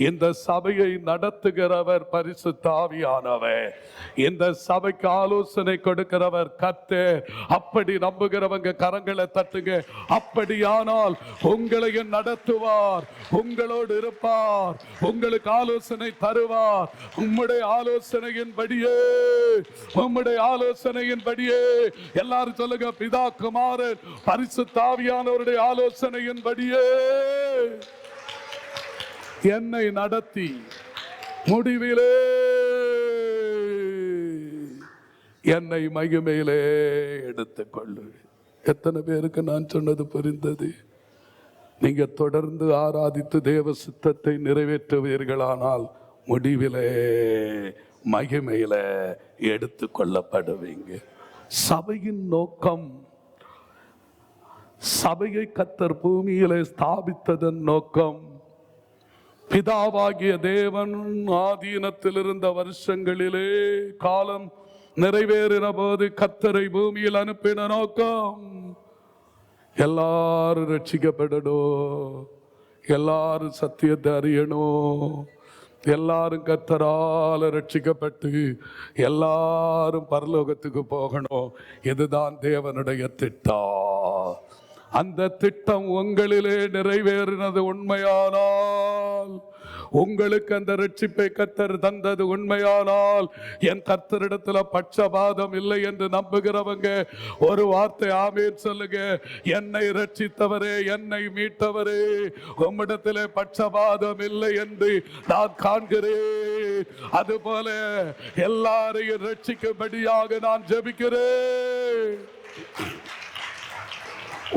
இந்த சபையை நடத்துகிறவர் பரிசுத்த ஆவியானவர், இந்த சபைக்கு ஆலோசனை கொடுக்கிறவர் கர்த்தர். அப்படி நம்புகிறவங்க கரங்களை தட்டுங்க. அப்படியானால் உங்களையும் நடத்துவார், உங்களோடு இருப்பார், உங்களுக்கு ஆலோசனை தருவார். உம்முடைய ஆலோசனையின்படியே, உம்முடைய ஆலோசனையின்படியே, எல்லாரும் சொல்லுங்க, பிதா குமாரன் பரிசுத்த ஆவியானவருடைய ஆலோசனையின்படியே என்னை நடத்தி முடிவிலே என்னை மகிமையிலே எடுத்துக்கொள்ளு. எத்தனை பேருக்கு நான் சொன்னது புரிந்தது? நீங்க தொடர்ந்து ஆராதித்து தேவ சித்தத்தை நிறைவேற்றுவீர்களானால் முடிவிலே மகிமையில எடுத்துக்கொள்ளப்படுவீங்க. சபையின் நோக்கம், சபையை கர்த்தர் பூமியிலே ஸ்தாபித்ததன் நோக்கம், பிதாவாகிய தேவன் ஆதீனத்தில் இருந்த வருஷங்களிலே காலம் நிறைவேறின போது கர்த்தரை பூமியில் அனுப்பின நோக்கம், எல்லாரும் ரட்சிக்கப்படணும், எல்லாரும் சத்தியத்தை அறியணும், எல்லாரும் கர்த்தரால ரட்சிக்கப்பட்டு எல்லாரும் பரலோகத்துக்கு போகணும். இதுதான் தேவனுடைய திட்டம். அந்த திட்டம் உங்களிலே நிறைவேறினது உண்மையானால், உங்களுக்கு அந்த ரட்சிப்பை கர்த்தர் தந்தது உண்மையானால், என் கர்த்தரிடத்துல பட்சபாதம் இல்லை என்று நம்புகிறவங்க ஒரு வார்த்தை ஆமென் சொல்லுங்க. என்னை ரட்சித்தவரே, என்னை மீட்டவரே, உம்மிடத்திலே பட்சபாதம் இல்லை என்று நான் காண்கிறேன். அதுபோல எல்லாரையும் ரட்சிக்கும்படியாக நான் ஜெபிக்கிறேன்.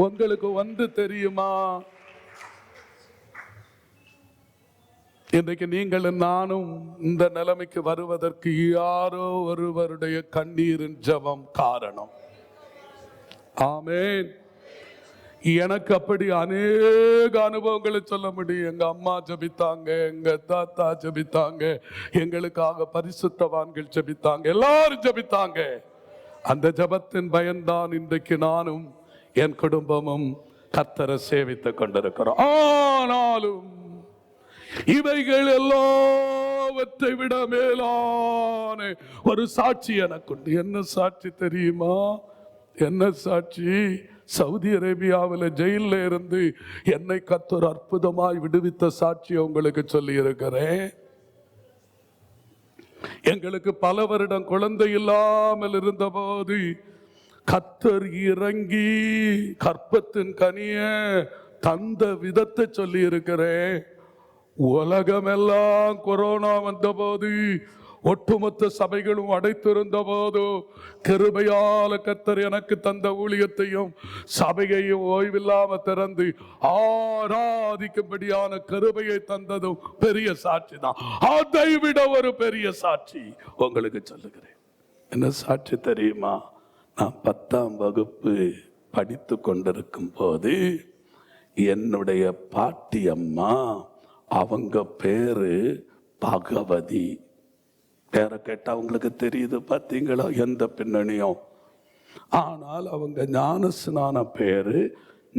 உங்களுக்கு வந்து தெரியுமா, இன்றைக்கு நீங்களும் நானும் இந்த நிலைமைக்கு வருவதற்கு யாரோ ஒருவருடைய கண்ணீரின் ஜெபம் காரணம். ஆமென். எனக்கு அப்படி அநேக அனுபவங்களை சொல்ல முடியும். எங்க அம்மா ஜெபித்தாங்க, எங்க தாத்தா ஜெபித்தாங்க, எங்களுக்காக பரிசுத்தவான்கள் ஜெபித்தாங்க, எல்லாரும் ஜெபித்தாங்க. அந்த ஜெபத்தின் பயன்தான் இன்றைக்கு நானும் என் குடும்பமும் கர்த்தரை சேவித்துக் கொண்டிருக்கிறோம். ஆனாலும் இவைகள் எல்லாவற்றை விட மேலான ஒரு சாட்சி எனக்குண்டு. என்ன சாட்சி தெரியுமா? என்ன சாட்சி? சவுதி அரேபியாவில் ஜெயில இருந்து என்னை கர்த்தர் அற்புதமாய் விடுவித்த சாட்சி உங்களுக்கு சொல்லி இருக்கிறேன். எங்களுக்கு பல வருடம் குழந்தை இல்லாமல் இருந்த போது கர்த்தர் இறங்கி கற்பத்தின் கனிய தந்த விதத்தை சொல்லி இருக்கிறேன். உலகமெல்லாம் கொரோனா வந்த போது, ஒட்டுமொத்த சபைகளும் அடைத்திருந்த போது, கிருபையால கர்த்தர் எனக்கு தந்த ஊழியத்தையும் சபையையும் ஓய்வில்லாம திறந்து ஆராதிக்கும்படியான கிருபையை தந்ததும் பெரிய சாட்சி தான். அதை விட ஒரு பெரிய சாட்சி உங்களுக்கு சொல்லுகிறேன். என்ன சாட்சி தெரியுமா? நான் 10ஆம் வகுப்பு படித்து கொண்டிருக்கும் போது என்னுடைய பாட்டி அம்மா, அவங்க பேரு பகவதி. பேரை கேட்டா அவங்களுக்கு தெரியுது பார்த்தீங்களா, எந்த பின்னணியும். ஆனால் அவங்க ஞான ஸ்நான பேரு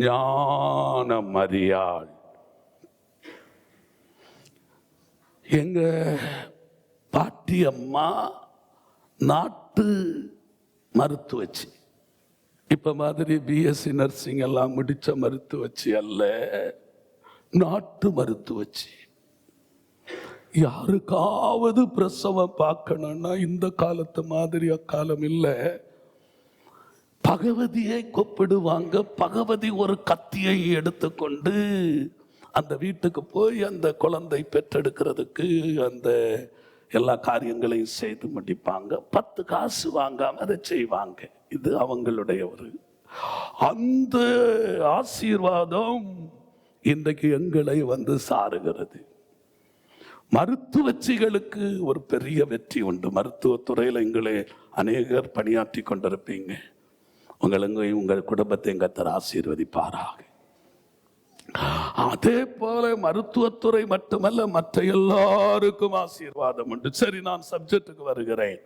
ஞான மரியாள். எங்க பாட்டி அம்மா நாட்டு மருத்துவச்சி, இப்ப மாதிரி பிஎஸ்சி நர்சிங் எல்லாம் முடிச்ச மருத்துவச்சி அல்ல, நாட்டு மருத்துவச்சி. யாருக்காவது பிரசவம் பார்க்கணும்னா இந்த காலத்து மாதிரி அக்காலம் இல்லை, பகவதியை கூப்பிடுவாங்க. பகவதி ஒரு கத்தியை எடுத்துக்கொண்டு அந்த வீட்டுக்கு போய் அந்த குழந்தை பெற்றெடுக்கிறதுக்கு அந்த எல்லா காரியங்களையும் செய்து முடிப்பாங்க. 10 காசு வாங்காம அதை செய்வாங்க. இது அவங்களுடைய ஒரு அந்த ஆசீர்வாதம் இன்றைக்கு எங்களை வந்து சாருகிறது. மருத்துவச்சிகளுக்கு ஒரு பெரிய வெற்றி உண்டு. மருத்துவத்துறையில் எங்களை அநேகர் பணியாற்றி கொண்டிருப்பீங்க. உங்களையும் உங்கள் குடும்பத்தையும் கர்த்தர் ஆசீர்வதிப்பாராக. அதே போல மருத்துவத்துறை மட்டுமல்ல, மற்ற எல்லாருக்கும் ஆசீர்வாதம் உண்டு. சரி, நான் சப்ஜெக்டுக்கு வருகிறேன்.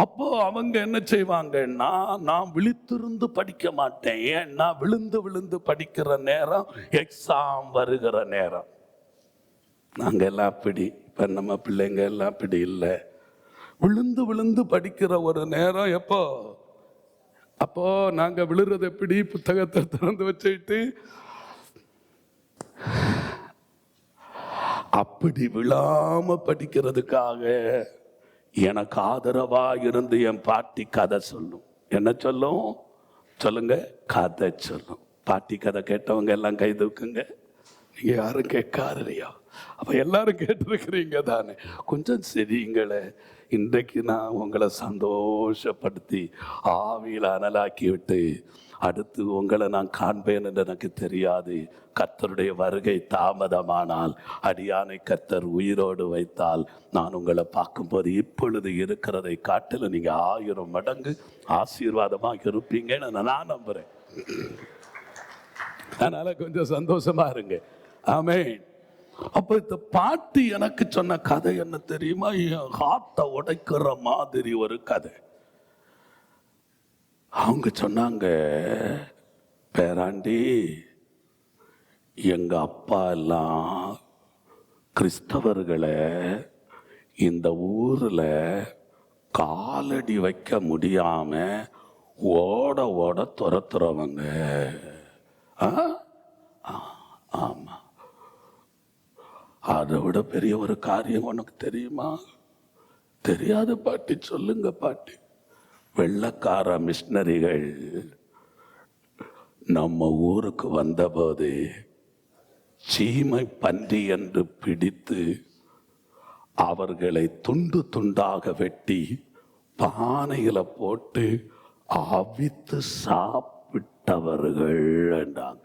அப்போ அவங்க என்ன செய்வாங்கன்னா, நான் விழித்திருந்து படிக்க மாட்டேன். ஏன்னா விழுந்து விழுந்து படிக்கிற நேரம் எக்ஸாம் வருகிற நேரம். நாங்க எல்லாம் அப்படி, இப்ப நம்ம பிள்ளைங்க எல்லாம் அப்படி இல்லை. விழுந்து விழுந்து படிக்கிற ஒரு நேரம் எப்போ? அப்போ நாங்க விழுறது எப்படி? புத்தகத்தை திறந்து வச்சுட்டு அப்படி விழாம படிக்கிறதுக்காக எனக்கு ஆதரவா இருந்து என் பாட்டி கதை சொல்லும். என்ன சொல்லும்? சொல்லுங்க, கதை சொல்லும். பாட்டி கதை கேட்டவங்க எல்லாம் கை தூக்குங்க. நீங்க யாரும் கேட்காதலையா? அப்ப எல்லாரும் கேட்டிருக்கிறீங்க தானே? கொஞ்சம் சரிங்களே. இன்றைக்கு நான் உங்களை சந்தோஷப்படுத்தி ஆவியில் அனலாக்கி விட்டு அடுத்து உங்களை நான் காண்பேன் என்று எனக்கு தெரியாது. கர்த்தருடைய வருகை தாமதமானால், அடியானை கர்த்தர் உயிரோடு வைத்தால், நான் உங்களை பார்க்கும்போது இப்பொழுது இருக்கிறதை காட்டிலும் நீங்க 1000 மடங்கு ஆசீர்வாதமாக இருப்பீங்கன்னு நான் நம்புறேன். அதனால கொஞ்சம் சந்தோஷமா இருங்க. ஆமென். அப்ப இந்த பாட்டி எனக்கு சொன்ன கதை என்ன தெரியுமா? என் ஹார்ட்டை உடைக்கிற மாதிரி ஒரு கதை. அவங்க சொன்னாங்க, பேராண்டி, எங்க அப்பா எல்லாம் கிறிஸ்தவர்களை இந்த ஊர்ல காலடி வைக்க முடியாம ஓட ஓட துரத்துறவங்க. ஆமா, அதை விட பெரிய ஒரு காரியம் உனக்கு தெரியுமா? தெரியாத பாட்டி, சொல்லுங்க பாட்டி. வெள்ளக்கார மிஷனரிகள் நம்ம ஊருக்கு வந்தபோது சீமை பன்றி என்று பிடித்து அவர்களை துண்டு துண்டாக வெட்டி பானையில போட்டு அவித்து சாப்பிட்டவர்கள் என்றாங்க.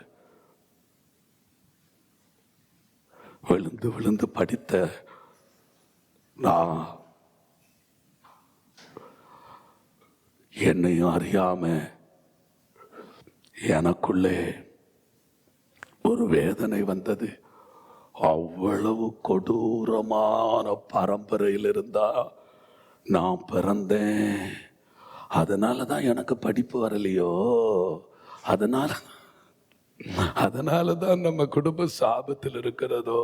விழுந்து விழுந்து படித்த நான் என்னையும் அறியாம எனக்குள்ளே ஒரு வேதனை வந்தது. அவ்வளவு கொடூரமான பரம்பரையில் இருந்தா நான் பிறந்தேன். அதனாலதான் எனக்கு படிப்பு வரலையோ, அதனாலதான் நம்ம குடும்ப சாபத்தில் இருக்கிறதோ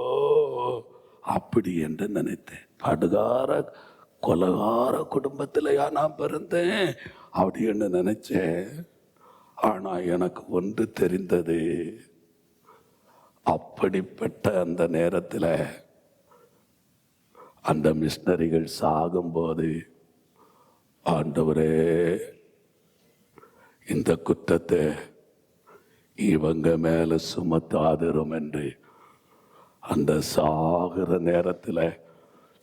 அப்படி என்று நினைத்தேன். படுகார கொலகார குடும்பத்திலையா நான் பிறந்தேன் அப்படின்னு நினைச்சேன். ஆனா எனக்கு ஒன்று தெரிந்தது, அப்படிப்பட்ட அந்த நேரத்தில் அந்த மிஷனரிகள் சாகும்போது, ஆண்டவரே இந்த குற்றத்தை இவங்க மேல சுமத்தாதிரும் என்று அந்த சாகிற நேரத்தில்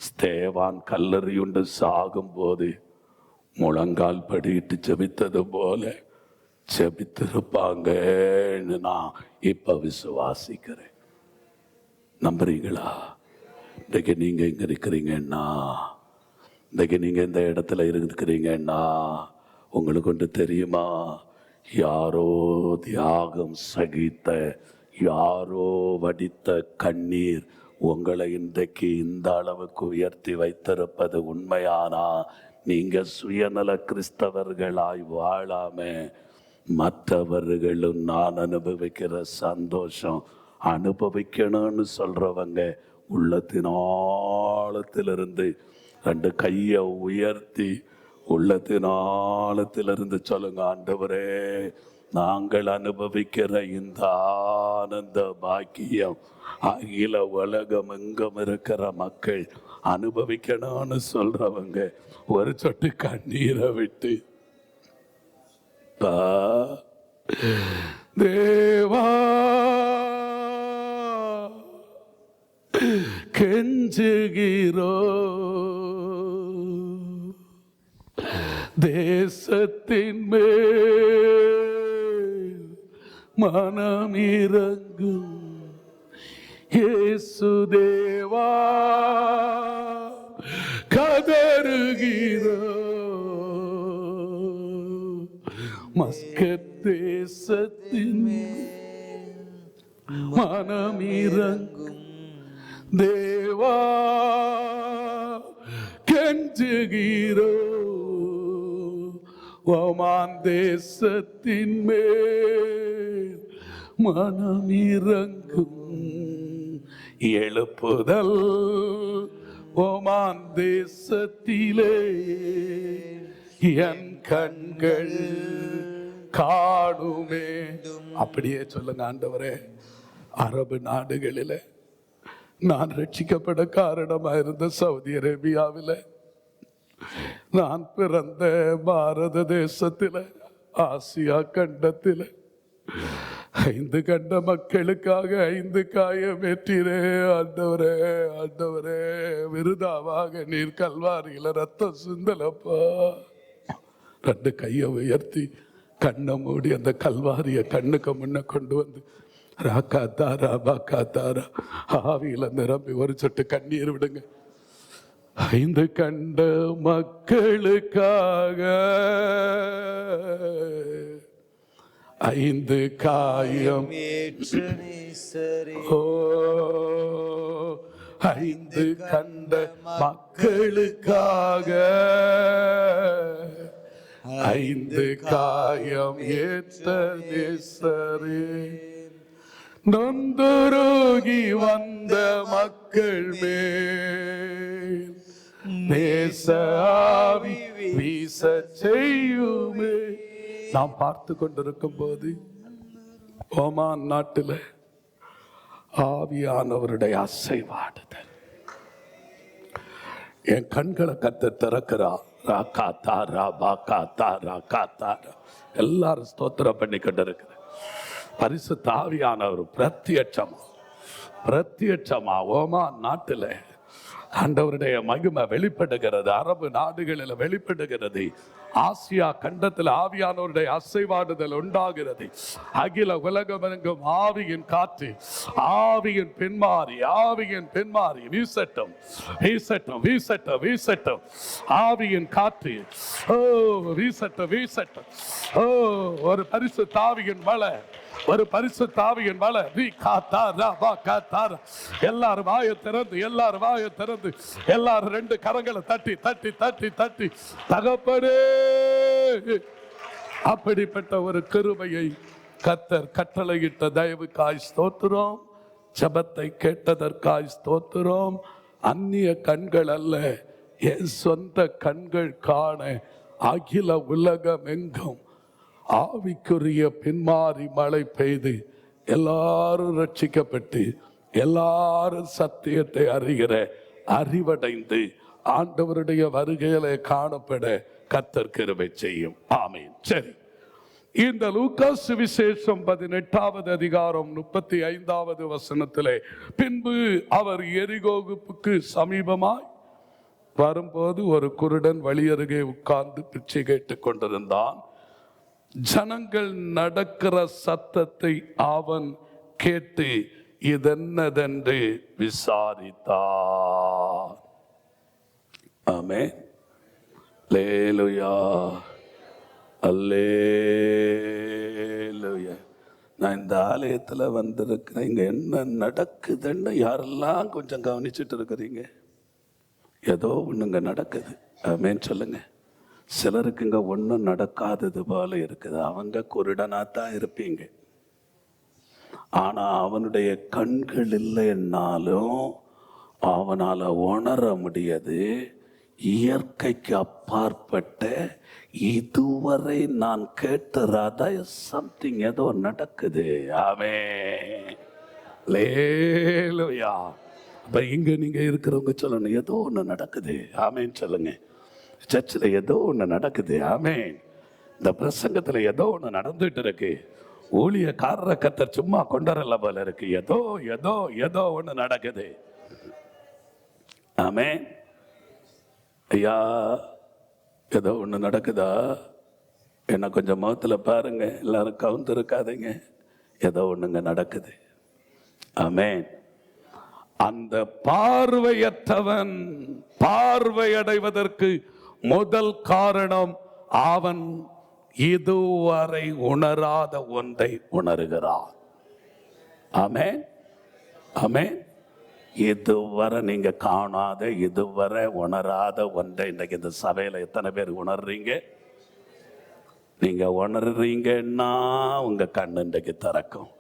ஸ்தேவான் கல்லறியுண்டு சாகும்போது முழங்கால் படியிட்டு ஜெபித்தது போல ஜெபித்திருப்பாங்கன்னு நான் இப்ப விசுவாசிக்கிறேன். நம்புறீங்களா? இன்றைக்கு நீங்க இங்க இருக்கிறீங்கன்னா, இன்றைக்கு நீங்க இந்த இடத்துல இருக்கிறீங்கன்னா உங்களுக்கு ஒன்று தெரியுமா? யாரோ தியாகம் சகித்த, யாரோ வடித்த கண்ணீர் உங்களை இன்றைக்கு இந்த அளவுக்கு உயர்த்தி வைத்திருப்பது உண்மையானா, நீங்க சுயநல கிறிஸ்தவர்களாய் வாழாம மற்றவர்களும் நான் அனுபவிக்கிற சந்தோஷம் அனுபவிக்கணும்னு சொல்றவங்க உள்ளத்தின் ஆழத்திலிருந்து ரெண்டு கையை உயர்த்தி உள்ளத்தின் ஆழத்திலிருந்து சொல்லுங்க, ஆண்டவரே நாங்கள் அனுபவிக்கிற இந்த ஆனந்த பாக்கியம் அகில உலகம் எங்கும் இருக்கிற மக்கள் அனுபவிக்கணும்னு சொல்றவங்க ஒரு சொட்டு கண்ணீரை விட்டு, தேவா கெஞ்சுகிறோ, தேசத்தின் மேல் மனம் இறங்கும் இயேசு தேவா, கதறுகிறோ மஸ்கத் தேசத்தின் மனம் இறங்கும் தேவா, கெஞ்சுகிறோ ஓமான் தேசத்தின் மேல் மனம் இறங்கும் எழுப்புதல் ஓமான் தேசத்திலே என் கண்கள் காணுமே. அப்படியே சொல்லுங்க, ஆண்டவரே அரபு நாடுகளில் நான் ரட்சிக்கப்பட காரணமாக இருந்த சவுதி அரேபியாவில், நான் பிறந்த பாரத தேசத்தில், ஆசியா கண்டத்தில் 5 கண்ட மக்களுக்காக 5 காயமேற்றீரே ஆண்டவரே. ஆண்டவரே விருதாவாக நீர் கல்வாரியில ரத்தம் சிந்தலப்பா. 2 கையை உயர்த்தி கண்ணை மூடி அந்த கல்வாரிய கண்ணுக்கு முன்ன கொண்டு வந்து ராக்கா தாரா பாக்கா தாரா ஆவியில நிரம்பி ஒரு சொட்டு கண்ணீர் விடுங்க. 5 கண்ட மக்களுக்காக 5 காயம் ஓ 5 கண்ட மக்களுக்காக 5 காயம் ஏற்ற நேசரே. நொந்துருகி வந்த மக்கள் மேல் நேச ஆவி வீச செய்யுமே. நாம் பார்த்து கொண்டிருக்கும் போது ஓமான் நாட்டில் ஆவியானவருடைய அசைவாடுதல் என் கண்களை கத்த திறக்கிறா. ராக்கா தாரா பாக்கா தாரா காத்தாரா எல்லாரும் ஸ்தோத்திரம் பண்ணி கொண்டு இருக்கிற பரிசுத்த ஆவியானவர் பிரத்யட்சமா ஓமான் நாட்டில் ஆண்டவருடைய மகிமை வெளிப்படுகிறது. அரபு நாடுகளில் வெளிப்படுகிறது. ஆசியா கண்டத்தில் ஆவியானவருடைய அசைவாடுதல் உண்டாகிறது. அகில உலகமெங்கும் ஆவியின் காற்று, ஆவியின் பின்மாறி, ஆவியின் பின்மாறி வீசட்டும், வீசட்டும், வீசட்டும், வீசட்டும். ஆவியின் காற்று ஓ வீசட்டும், வீசட்டும். ஓ ஒரு பரிசுத்த ஆவியின் மழை, ஒரு பரிசுத்த ஆவியின் மழை. எல்லாரும் வாயை திறந்து, எல்லாரும் வாயை திறந்து, எல்லாரும் ரெண்டு கரங்களை தட்டி தட்டி தட்டி தட்டி, தகப்பனே அப்படிப்பட்ட ஒரு கிருபையை கர்த்தர் கட்டளையிட்ட தயவுக்காய் ஸ்தோத்திரம். ஜெபத்தை கேட்டதற்காய் ஸ்தோத்திரம். அந்நிய கண்கள் அல்ல, என் சொந்த கண்கள் காண அகில உலகம் எங்கும் ஆவிக்குரிய பின்மாறி மழை பெய்து எல்லாரும் ரட்சிக்கப்பட்டு எல்லாரும் சத்தியத்தை அறிகிற அறிவடைந்து ஆண்டவருடைய வருகையில காணப்பட கர்த்தர் கிருபை செய்யும். ஆமென். சரி, இந்த லூக்கா சுவிசேஷம் 18வது அதிகாரம் 35வது வசனத்திலே, பின்பு அவர் எரிகோவுக்கு சமீபமாய் வரும்போது ஒரு குருடன் வழியருகே உட்கார்ந்து பிச்சை கேட்டுக் கொண்டிருந்தான். ஜனங்கள் நடக்கிற சத்தத்தை அவன் கேட்டு இதென்னதென்று விசாரித்தார். ஆமென். அல்லேலூயா, அல்லேலூயா. நான் இந்த ஆலயத்தில் வந்திருக்கிறேன். இங்க என்ன நடக்குதுன்னு யாரெல்லாம் கொஞ்சம் கவனிச்சுட்டு இருக்கிறீங்க? ஏதோ ஒண்ணுங்க நடக்குது. ஆமென் சொல்லுங்க. சிலருக்கு இங்க ஒன்றும் நடக்காதது போல இருக்குது. அவங்க குருடனாத்தான் இருப்பீங்க. ஆனா அவனுடைய கண்கள் இல்லைன்னாலும் அவனால உணர முடியாது. இயற்கைக்கு அப்பாற்பட்ட இதுவரை நான் கேட்டறாத சம்திங் ஏதோ நடக்குது. ஆமென். அல்லேலூயா. அப்ப இங்க நீங்க இருக்கிறவங்க சொல்லணும், ஏதோ ஒண்ணு நடக்குது. ஆமென் சொல்லுங்க. சர்ச்சில் ஏதோ ஒன்று நடக்குது. ஆமென். இந்த பிரசங்கத்தில் ஏதோ ஒன்று நடந்துட்டு இருக்கு. ஊழியக்காரரை கர்த்தர் சும்மா கொண்டரல போல இருக்கு. ஏதோ ஏதோ ஏதோ ஒன்று நடக்குது. ஆமென். ஐயா, ஏதோ ஒன்று நடக்குதா? என்ன கொஞ்சம் முகத்தில் பாருங்க. எல்லாரும் கவுந்து இருக்காதீங்க. ஏதோ ஒண்ணுங்க நடக்குது. ஆமென். அந்த பார்வையற்றவன் பார்வையடைவதற்கு முதல் காரணம், அவன் இதுவரை உணராத ஒன்றை உணர்கிறான். ஆமென். ஆமென். இதுவரை நீங்க காணாத, இதுவரை உணராத ஒன்றை இன்னைக்கு இந்த சபையில எத்தனை பேர் உணர்றீங்க? நீங்க உணர்றீங்கன்னா உங்க கண்ணு இன்றைக்கு திறக்கும்.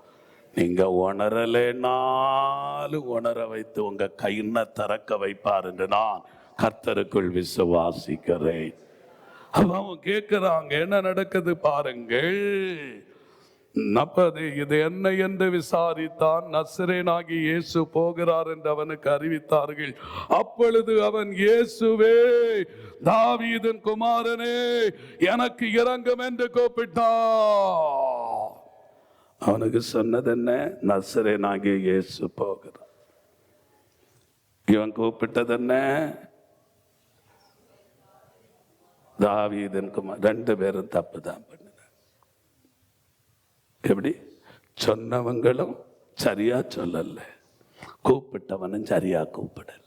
நீங்க உணரலைனாலும் உணர வைத்து உங்க கையின திறக்க வைப்பார் என்று நான் கர்த்தருக்குள் விசுவாசிக்கிறேன். அவன் கேட்கிறாங்க, என்ன நடக்குது பாருங்கள். இது என்ன என்று விசாரித்தான். நசரேனாகி இயேசு போகிறார் என்று அவனுக்கு அறிவித்தார்கள். அப்பொழுது அவன், இயேசுவே, தாவீதின் குமாரனே, எனக்கு இரங்கும் என்று கூப்பிட்டான். அவனுக்கு சொன்னது என்ன? நசரேனாகி இயேசு போகிறார். இவன் கூப்பிட்டது என்ன? தாவீதின் குமார். ரெண்டு பேரும் தப்பு தான் பண்ணினார். எப்படி? சொன்னவங்களும் சரியா சொல்லல, கூப்பிட்டவனும் சரியா கூப்பிடல.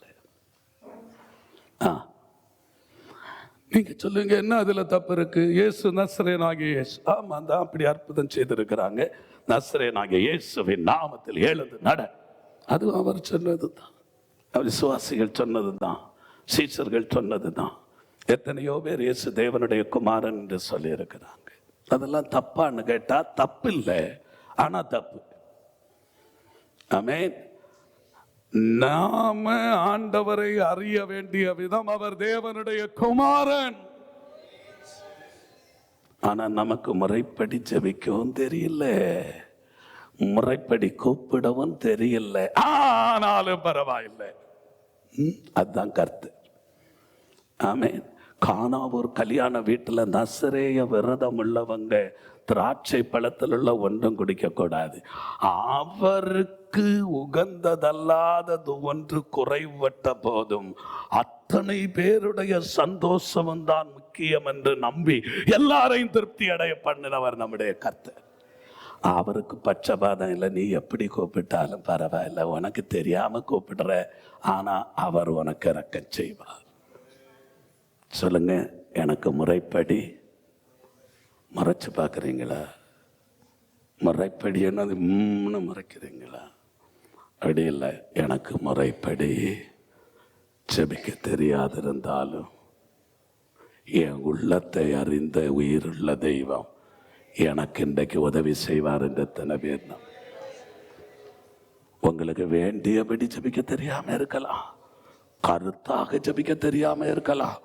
நீங்க சொல்லுங்க, என்ன அதுல தப்பு இருக்கு? இயேசு நசரேனாகிய இயேசு. ஆமா தான், அப்படி அற்புதம் செய்திருக்கிறாங்க. நசரேனாகிய இயேசுவின் நாமத்தில் எழுந்து நட. அது அவர் சொன்னதுதான், விசுவாசிகள் சொன்னதுதான், சீஷர்கள் சொன்னதுதான். எத்தனையோ பேர் இயேசு தேவனுடைய குமாரன் என்று சொல்லி இருக்கிறாங்க. அதெல்லாம் தப்பான்னு கேட்டா தப்பு இல்லை, ஆனா தப்பு. ஆமென். நாம ஆண்டவரை அறிய வேண்டிய விதம், அவர் தேவனுடைய குமாரன். ஆனா நமக்கு முறைப்படி ஜெபிக்கவும் தெரியல, முறைப்படி கூப்பிடவும் தெரியல. ஆனாலும் பரவாயில்லை, அதுதான் கருத்து. ஆமென். கானாவூர் கல்யாண வீட்டுல நசரேய விரதம் உள்ளவங்க திராட்சை பழத்தில் உள்ள ஒன்றும் குடிக்க கூடாது. அவருக்கு உகந்ததல்லாதது ஒன்று குறைவட்ட போதும் அத்தனை பேருடைய சந்தோஷமும் தான் முக்கியம் என்று நம்பி எல்லாரையும் திருப்தி அடைய பண்ணினவர் நம்முடைய கர்த்தர். அவருக்கு பட்சபாதம் இல்லை. நீ எப்படி கூப்பிட்டாலும் பரவாயில்ல, உனக்கு தெரியாம கூப்பிடுற, ஆனா அவர் உனக்கு இறக்கம் செய்வார். சொல்லுங்க, எனக்கு முறைப்படி மறைச்சு பார்க்குறீங்களா? முறைப்படி என்னது மறைக்கிறீங்களா? அப்படி இல்லை. எனக்கு முறைப்படி ஜெபிக்க தெரியாதிருந்தாலும் என் உள்ளத்தை அறிந்த உயிருள்ள தெய்வம் எனக்கு இன்றைக்கு உதவி செய்வார் என்று எத்தனை பேர் தான். உங்களுக்கு வேண்டியபடி ஜெபிக்க தெரியாம இருக்கலாம், கருத்தாக ஜெபிக்க தெரியாம இருக்கலாம்,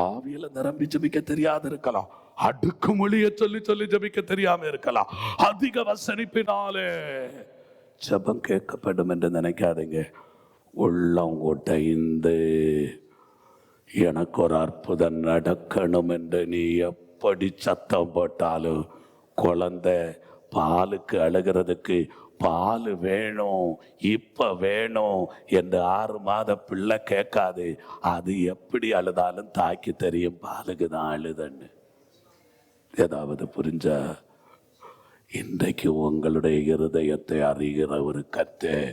ஆவியில நிரம்பி ஜெபிக்க தெரியாது இருக்கலாம், அடுக்கு மொழிய சொல்லி சொல்லி ஜெபிக்க தெரியாம இருக்கலாம். அதிக வசனிப்பினாலே ஜெபம் கேட்கப்படும் என்று நினைக்காதீங்க. உள்ளம் உடைந்து எனக்கு ஒரு அற்புதம் நடக்கணும் என்று நீ எப்படி சத்தம் போட்டாலும், குழந்தை பாலுக்கு அழுகிறதுக்கு பால் வேணும் இப்ப வேணும் என்று 6 மாத பிள்ளை கேட்காது. அது எப்படி அழுதாலும் தாக்கி தெரியும் பாலுக்கு தான் அழுதன்னு. ஏதாவது புரிஞ்சா? இன்றைக்கு உங்களுடைய இருதயத்தை அறிகிற ஒரு கர்த்தர்,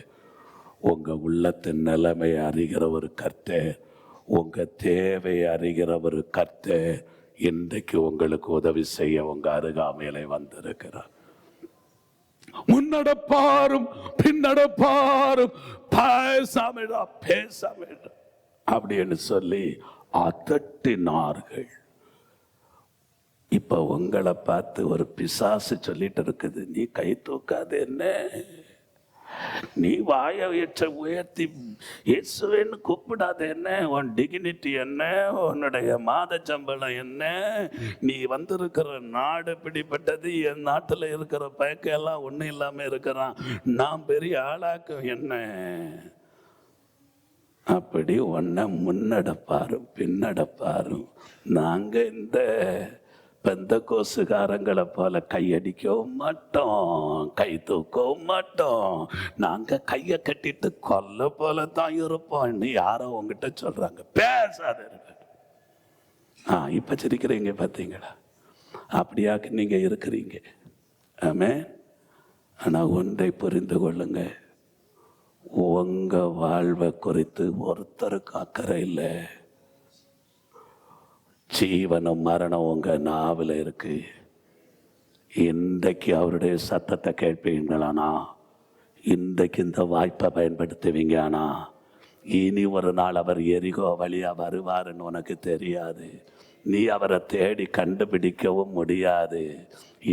உங்க உள்ளத்தின் நிலைமை அறிகிற ஒரு கர்த்தர், உங்க தேவையை அறிகிற ஒரு கர்த்தர் இன்றைக்கு உங்களுக்கு உதவி செய்ய உங்க அருகாமையிலே வந்திருக்கிறார். முன்னடப்பாரும் பின்னடப்பாரும் பேசாமடா பேசாமடா அப்படின்னு சொல்லி அதட்டினார்கள். இப்ப உங்களை பார்த்து ஒரு பிசாசு சொல்லிட்டு இருக்குது, நீ கை தூக்காது என்ன, நீ வாயை உயர்த்தி இயேசுவேன்னு கூப்பிடாத என்ன, உன் டிகினிட்டி என்ன, உன்னுடைய மாத சம்பளம் என்ன, நீ வந்திருக்கிற நாடு பிடிப்பட்டது, என் நாட்டில் இருக்கிற பயக்கெல்லாம் ஒன்றும் இல்லாமல் இருக்கிறான், நான் பெரிய ஆளாக்கும் என்ன, அப்படி ஒன்ன முன்னடப்பாரும் பின்னடப்பாரும். நாங்க இந்த பெந்தகோசுகாரங்களை போல கையடிக்கவும் மாட்டோம், கை தூக்கவும் மாட்டோம், நாங்க கையை கட்டிட்டு கொல்ல போல தான் இருப்போம். யாரோ உங்ககிட்ட சொல்றாங்க பேசாத. இப்ப சிரிக்கிறீங்க பார்த்தீங்களா? அப்படியாக்கு நீங்க இருக்கிறீங்க. ஆமே. ஆனா ஒன்றை புரிந்து கொள்ளுங்க, உங்க வாழ்வை குறித்து ஒருத்தருக்கு அக்கறை இல்லை. ஜீவனும் மரணம் உங்க நாவில் இருக்கு. இன்றைக்கு அவருடைய சத்தத்தை கேட்பீங்களானா, இன்றைக்கு இந்த வாய்ப்பை பயன்படுத்துவீங்க. ஆனா இனி ஒரு நாள் அவர் எரிகோ வழியா வருவாருன்னு உனக்கு தெரியாது. நீ அவரை தேடி கண்டுபிடிக்கவும் முடியாது.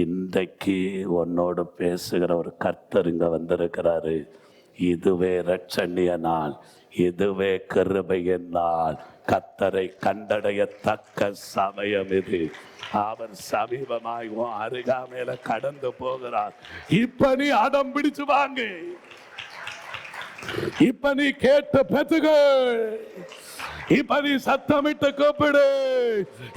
இன்றைக்கு உன்னோடு பேசுகிற ஒரு கர்த்தர் இங்க வந்திருக்கிறாரு. இதுவே இரட்சணிய நாள், இதுவே கிருபையின் நாள். கர்த்தரை கண்டடையத்தக்க சமயம் இது. அவர் சமீபமாய் அருகாமையில கடந்து போகிறார். இப்ப நீ அடம் பிடிச்சு வாங்க, இப்ப நீ கேட்டு பெற்றுகள், இப்ப நீ சத்தமிட்டு கூப்பிடு.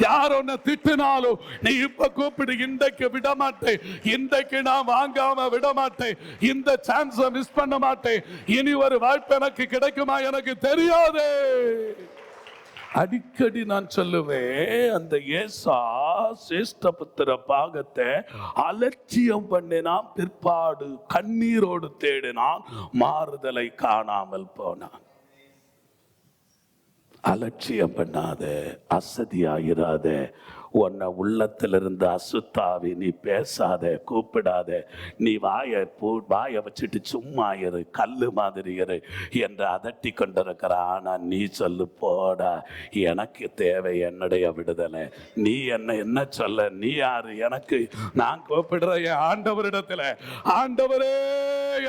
யார் உன்னை திட்டினாலும் நீ இப்ப கூப்பிடு. இன்றைக்கு விட மாட்டேன், இன்றைக்கு நான் வாங்காம விட மாட்டேன், இந்த சான்ஸை மிஸ் பண்ண மாட்டேன். இனி ஒரு வாய்ப்பு எனக்கு கிடைக்குமா எனக்கு தெரியாது. அடிக்கடி நான் சொல்லுவேன், அந்த ஏசா சேஷ்டபுத்திர பாகத்தை அலட்சியம் பண்ணினான், பிற்பாடு கண்ணீரோடு தேடினான், மாறுதலை காணாமல் போனான். அலட்சியம் பண்ணாத, அசதியாயிராத, உன்னை உள்ளத்திலிருந்து அசுத்தாவி நீ பேசாத, கூப்பிடாத, நீ வாயை வச்சுட்டு சும்மா இரு, கல்லு மாதிரி இரு என்று அதட்டி கொண்டிருக்கிற. ஆனா நீ சொல்லு, போடா, எனக்கு தேவை என்னுடைய விடுதலை. நீ என்ன சொல்ல, நீ யாரு எனக்கு? நான் கூப்பிடுற என் ஆண்டவரிடத்துல, ஆண்டவரே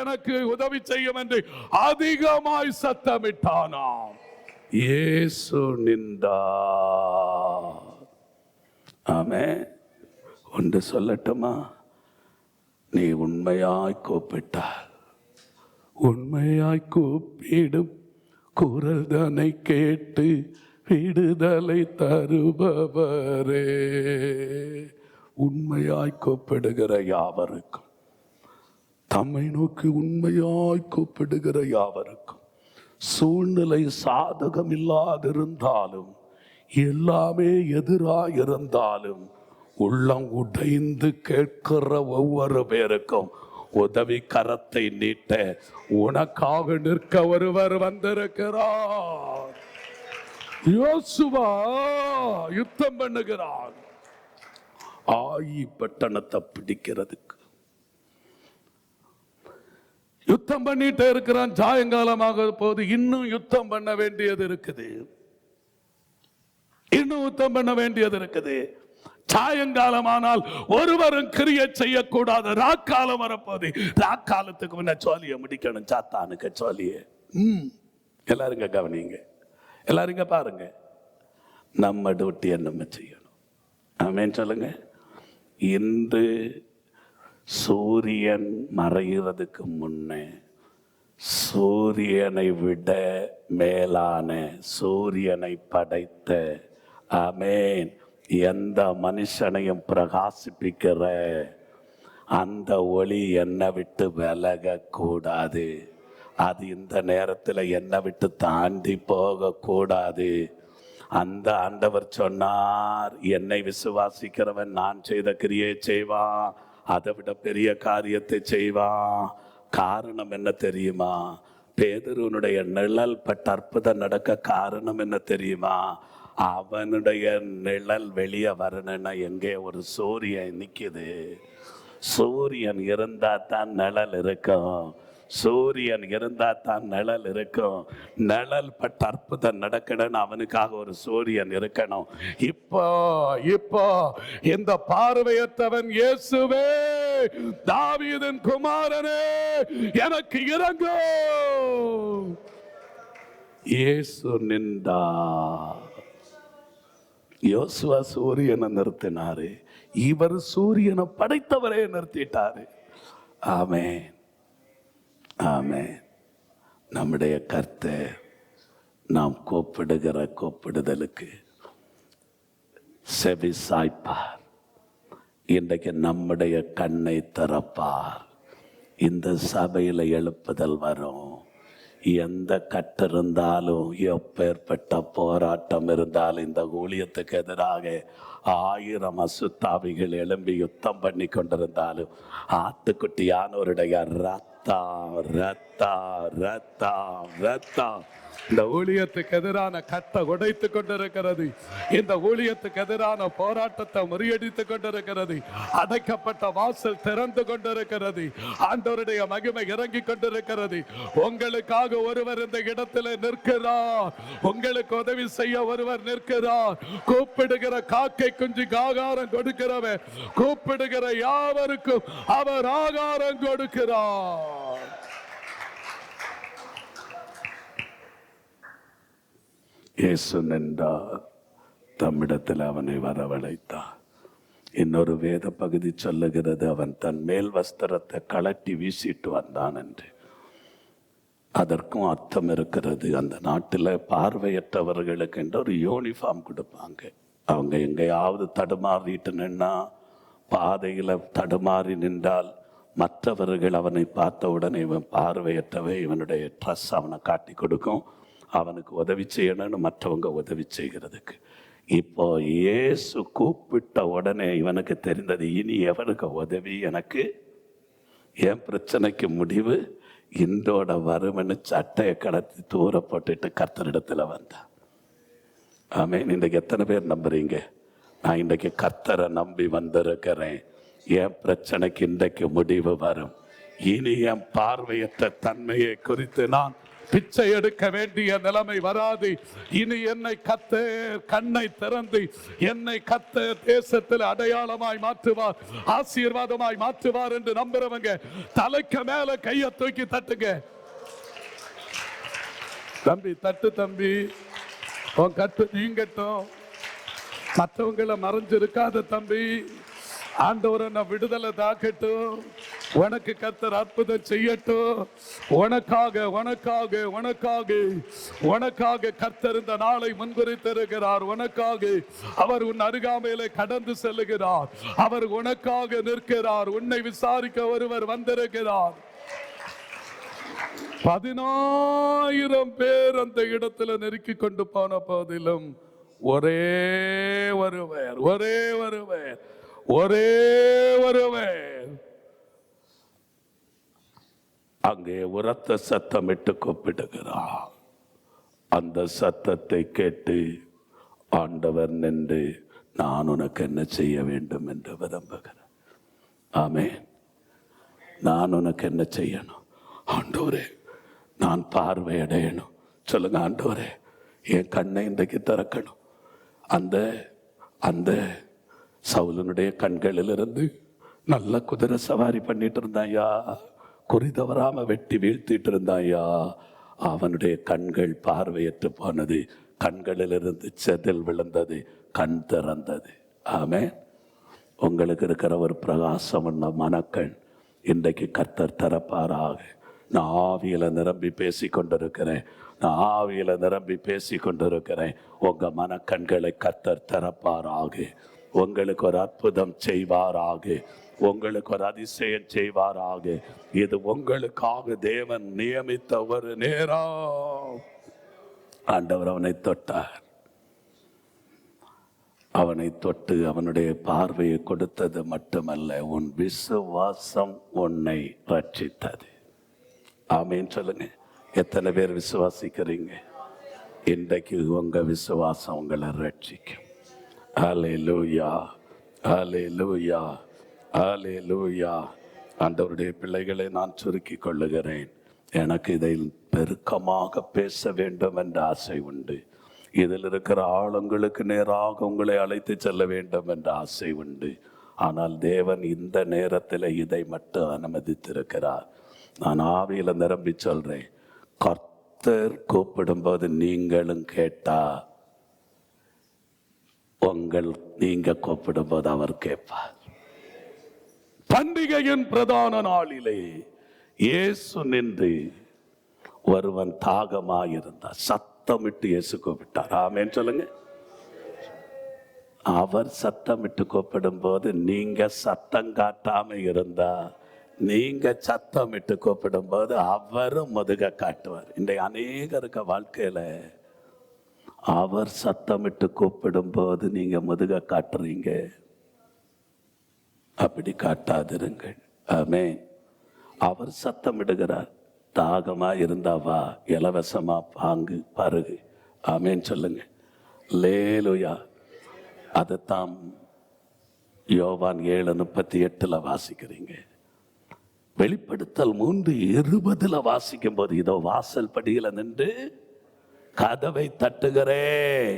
எனக்கு உதவி செய்யும் என்று அதிகமாய் சத்தமிட்டானாம். இயேசு நின்றார். ஆமென். ஒன்று சொல்லட்டுமா? நீ உண்மையாய் கூப்பிட்டால், உண்மையாய் கூப்பிடும் குரல் தானை கேட்டு விடுதலை தருபவரே. உண்மையாய் கூப்பிடுகிற யாவருக்கும், தம்மை நோக்கி உண்மையாய் கூப்பிடுகிற யாவருக்கும், சூழ்நிலை சாதகம் இல்லாதிருந்தாலும் எல்லாமே எதிராக இருந்தாலும் உள்ளம் உடைந்து கேட்கிற ஒவ்வொரு பேருக்கும் உதவி கரத்தை நீட்ட உனக்காக நிற்க ஒருவர் வந்திருக்கிறார். யோசுவா யுத்தம் பண்ணுகிறார் ஆயி பட்டணத்தை பிடிக்கிறதுக்கு. யுத்தம் பண்ணிட்டு இருக்கிறான். சாயங்காலமாக போது இன்னும் யுத்தம் பண்ண வேண்டியது இருக்குது, இன்னும் யுத்தம் பண்ண வேண்டியது இருக்குது. சாயங்காலமானால் ஒருவரும் கிரியை செய்யக்கூடாது. ராக்காலம் வரப்போது. ராக்காலத்துக்கு முன்ன சோழிய முடிக்கணும். சாத்தானுக்கு சோழிய. எல்லாருங்க கவனிங்க, எல்லாருங்க பாருங்க. நம்ம டியூட்டியை நம்ம செய்யணும். ஆமென் சொல்லுங்க. இன்று சூரியன் மறைகிறதுக்கு முன்னே சூரியனை விட மேலான சூரியனை படைத்த ஆமென் எந்த மனுஷனையும் பிரகாசிப்பிக்கிற அந்த ஒளி என்னை விட்டு விலக கூடாது. அது இந்த நேரத்தில் என்னை விட்டு தாண்டி போக கூடாது. அந்த ஆண்டவர் சொன்னார், என்னை விசுவாசிக்கிறவன் நான் செய்த கிரியை செய்வான், அதை விட பெரிய காரியத்தை செய்வான். காரணம் என்ன தெரியுமா? பேதுருவனுடைய நிழல் பட்ட அற்புதம் நடக்க காரணம் என்ன தெரியுமா? அவனுடைய நிழல் வெளியே வரணும்னா எங்கே ஒரு சூரியன் நிக்குது. சூரியன் இருந்தா தான் நிழல் இருக்கும். சூரியன் இருந்தா தான் நிழல் இருக்கும். நிழல் பட்ட அற்புதம் நடக்கணும்னு அவனுக்காக ஒரு சூரியன் இருக்கணும். இப்போ இப்போ இந்த பார்வையற்றவன் இயேசுவே, தாவீதின் குமாரனே, எனக்கு இறங்கு. இயேசு நின்றா. யோசுவா சூரியனை நிறுத்தினாரு, இவர் சூரியனை படைத்தவரே நிறுத்திட்டாரு. ஆமென், ஆமென். நம்முடைய கர்த்தர் நாம் கூப்பிடுகிற கூப்பிடுதலுக்கு செவி சாய்ப்பார். இன்றைக்கு நம்முடைய கண்ணை திறப்பார். இந்த சபையில் எழுப்புதல் வரும். எந்த கட்டு இருந்தாலும், எப்பேற்பட்ட போராட்டம் இருந்தாலும், இந்த ஊழியத்துக்கு எதிராக 1000 அசுத்தாவிகள் எழும்பி யுத்தம் பண்ணி கொண்டிருந்தாலும், ஆட்டுக்குட்டியானவருடைய ரத்தம் ரத்தம் ரத்தம் ரத்தம் இந்த ஊழியத்துக்கு எதிரான கட்டை உடைத்து கொண்டிருக்கிறது. இந்த ஊழியத்துக்கு எதிரான போராட்டத்தை முறியடித்து கொண்டிருக்கிறது. அடைக்கப்பட்ட வாசல் திறந்து கொண்டிருக்கிறது. ஆண்டவருடைய மகிமை இறங்கி கொண்டிருக்கிறது. உங்களுக்காக ஒருவர் இந்த இடத்துல நிற்கிறார். உங்களுக்கு உதவி செய்ய ஒருவர் நிற்கிறார். கூப்பிடுகிற காக்கை குஞ்சுக்கு ஆகாரம் கொடுக்கிறவர், கூப்பிடுகிற யாவருக்கும் அவர் ஆகாரம் கொடுக்கிறார். இயேசு நின்றார். தம்மிடத்தில் அவனை வரவழைத்தார். இன்னொரு வேத பகுதி சொல்லுகிறது, அவன் தன் மேல் வஸ்திரத்தை கலட்டி வீசிட்டு வந்தான் என்று. அதற்கும் அர்த்தம் இருக்கிறது. அந்த நாட்டில் பார்வையற்றவர்களுக்கு என்று ஒரு யூனிஃபார்ம் கொடுப்பாங்க. அவங்க எங்கேயாவது தடுமாறிட்டு நின்னா, பாதையில் தடுமாறி நின்றால் மற்றவர்கள் அவனை பார்த்த உடனே இவன் பார்வையற்றவை, இவனுடைய ட்ரெஸ் அவனை காட்டி கொடுக்கும். அவனுக்கு உதவி செய்யணும்னு மற்றவங்க உதவி செய்கிறதுக்கு. இப்போ இயேசு கூப்பிட்ட உடனே இவனுக்கு தெரிந்தது, இனி எவனுக்கு உதவி, எனக்கு என் பிரச்சனைக்கு முடிவு இன்றோட வருமன்னு சட்டையை கடத்தி தூர போட்டுட்டு கர்த்தரிடத்துல வந்தான். ஆமென். இன்றைக்கு எத்தனை பேர் நம்புறீங்க? நான் இன்றைக்கு கர்த்தரை நம்பி வந்திருக்கிறேன். என் பிரச்சனைக்கு இன்றைக்கு முடிவு வரும். இனி என் பார்வையற்ற தன்மையை குறித்து நான் பிச்சை எடுக்க வேண்டிய நிலைமை வராது. இனி என்னை கர்த்தர் கண்ணை திறந்து என்னை கர்த்தர் தேசத்தில் அடையாளமாய் மாற்றுவார், ஆசீர்வாதமாய் மாற்றுவார் என்று நம்புறவங்க தலைக்கு மேல கையை தூக்கி தட்டுங்க. தம்பி தட்டு, தம்பி உன் கட்டு நீங்கட்டும். மற்றவங்களை மறைஞ்சிருக்காத தம்பி. ஆண்டவரை நான் விடுதலை தாக்கட்டும். உனக்கு கர்த்தர் அற்புதம் செய்யட்டும். உனக்காக உனக்காக உனக்காக உனக்காக கர்த்தர் இந்த நாளை முன்குறித்திருக்கிறார். உனக்காக அவர் உன் அருகாமையிலே கடந்து செல்லுகிறார். அவர் உனக்காக நிற்கிறார். உன்னை விசாரிக்க ஒருவர் வந்திருக்கிறார். 10,000 பேர் அந்த இடத்துல நெருக்கி கொண்டு போன போதிலும் ஒரே ஒருவர் ஒரே ஒருவர் ஒரே ஒருவர் அங்கே உரத்த சத்தமிட்டு கூப்பிடுகிறார். அந்த சத்தத்தை கேட்டு ஆண்டவர் நின்று, நான் உனக்கு என்ன செய்ய வேண்டும் என்று விரும்புகிறேன். ஆமென். நான் உனக்கு என்ன செய்யணும்? ஆண்டவரே, நான் பார்வையடையணும். சொல்லுங்க, ஆண்டவரே, என் கண்ணை இன்றைக்கு திறக்கணும். அந்த அந்த சவுலனுடைய கண்களிலிருந்து நல்ல குதிரை சவாரி பண்ணிட்டு இருந்தாயா, குறி தவறாம வெட்டி வீழ்த்திட்டு இருந்தாயா, அவனுடைய கண்கள் பார்வையற்று போனது. கண்களிலிருந்து செதில் விழுந்தது, கண் திறந்தது. ஆமென். உங்களுக்கு இருக்கிற ஒரு பிரகாசம் மனக்கண் இன்றைக்கு கர்த்தர் திறப்பாராக. நான் ஆவியில நிரம்பி பேசி கொண்டிருக்கிறேன். நான் ஆவியில நிரம்பி பேசி கொண்டிருக்கிறேன். உங்க மனக்கண்களை கர்த்தர் திறப்பாராக. உங்களுக்கு ஒரு அற்புதம் செய்வாராக. உங்களுக்கு ஒரு அதிசயம் செய்வாராக. இது உங்களுக்காக தேவன் நியமித்த ஒரு நேரம். ஆண்டவர் அவனை தொட்டார். அவனை தொட்டு அவனுடைய பார்வையை கொடுத்தது மட்டுமல்ல, உன் விசுவாசம் உன்னை ரட்சித்தது. ஆமேன் சொல்லுங்க. எத்தனை பேர் விசுவாசிக்கிறீங்க? இன்றைக்கு உங்க விசுவாசம் உங்களை ரட்சிக்கும். ஹல்லேலூயா, ஹல்லேலூயா, ஹல்லேலூயா. ஆண்டவருடைய பிள்ளைகளை நான் சுருக்கி கொள்ளுகிறேன். எனக்கு இதை பெருக்கமாக பேச வேண்டும் என்ற ஆசை உண்டு. இதில் இருக்கிற ஆளுங்களுக்கு நேராக உங்களை அழைத்து செல்ல வேண்டும் என்ற ஆசை உண்டு. ஆனால் தேவன் இந்த நேரத்தில் இதை மட்டும் அனுமதித்திருக்கிறார். நான் ஆவியில நிரம்பி சொல்றேன். கர்த்தர் கூப்பிடும்போது நீங்களும் கேட்டா, நீங்க கூப்பிடும்போது அவர் கேட்பார். பண்டிகையின் பிரதான நாளிலே இயேசு நின்று ஒருவன் தாகமாயிருந்தார். சத்தமிட்டு இயேசு கூப்பிட்டார். ஆமென் சொல்லுங்க. அவர் சத்தமிட்டு கூப்பிடும் போது நீங்க சத்தம் காட்டாம இருந்தா, நீங்க சத்தமிட்டு கூப்பிடும் போது அவரும் முதுக காட்டுவார். இன்றைய அநேகருக்கு வாழ்க்கையில அவர் சத்தமிட்டு கூப்பிடும் போது நீங்க முதுக காட்டுறீங்க. அப்படி காட்டாதிருங்கள். ஆமென். அவர் சத்தமிடுகிறார். தாகமா இருந்தாவா, இலவசமா பாங்கு பருகு. ஆமென் சொல்லுங்க. லேலுயா. அதைத்தான் யோவான் 7:38 வாசிக்கிறீங்க. வெளிப்படுத்தல் 3:20 வாசிக்கும் போது, இதோ வாசல் படியில நின்று கதவை தட்டுகிறேன்,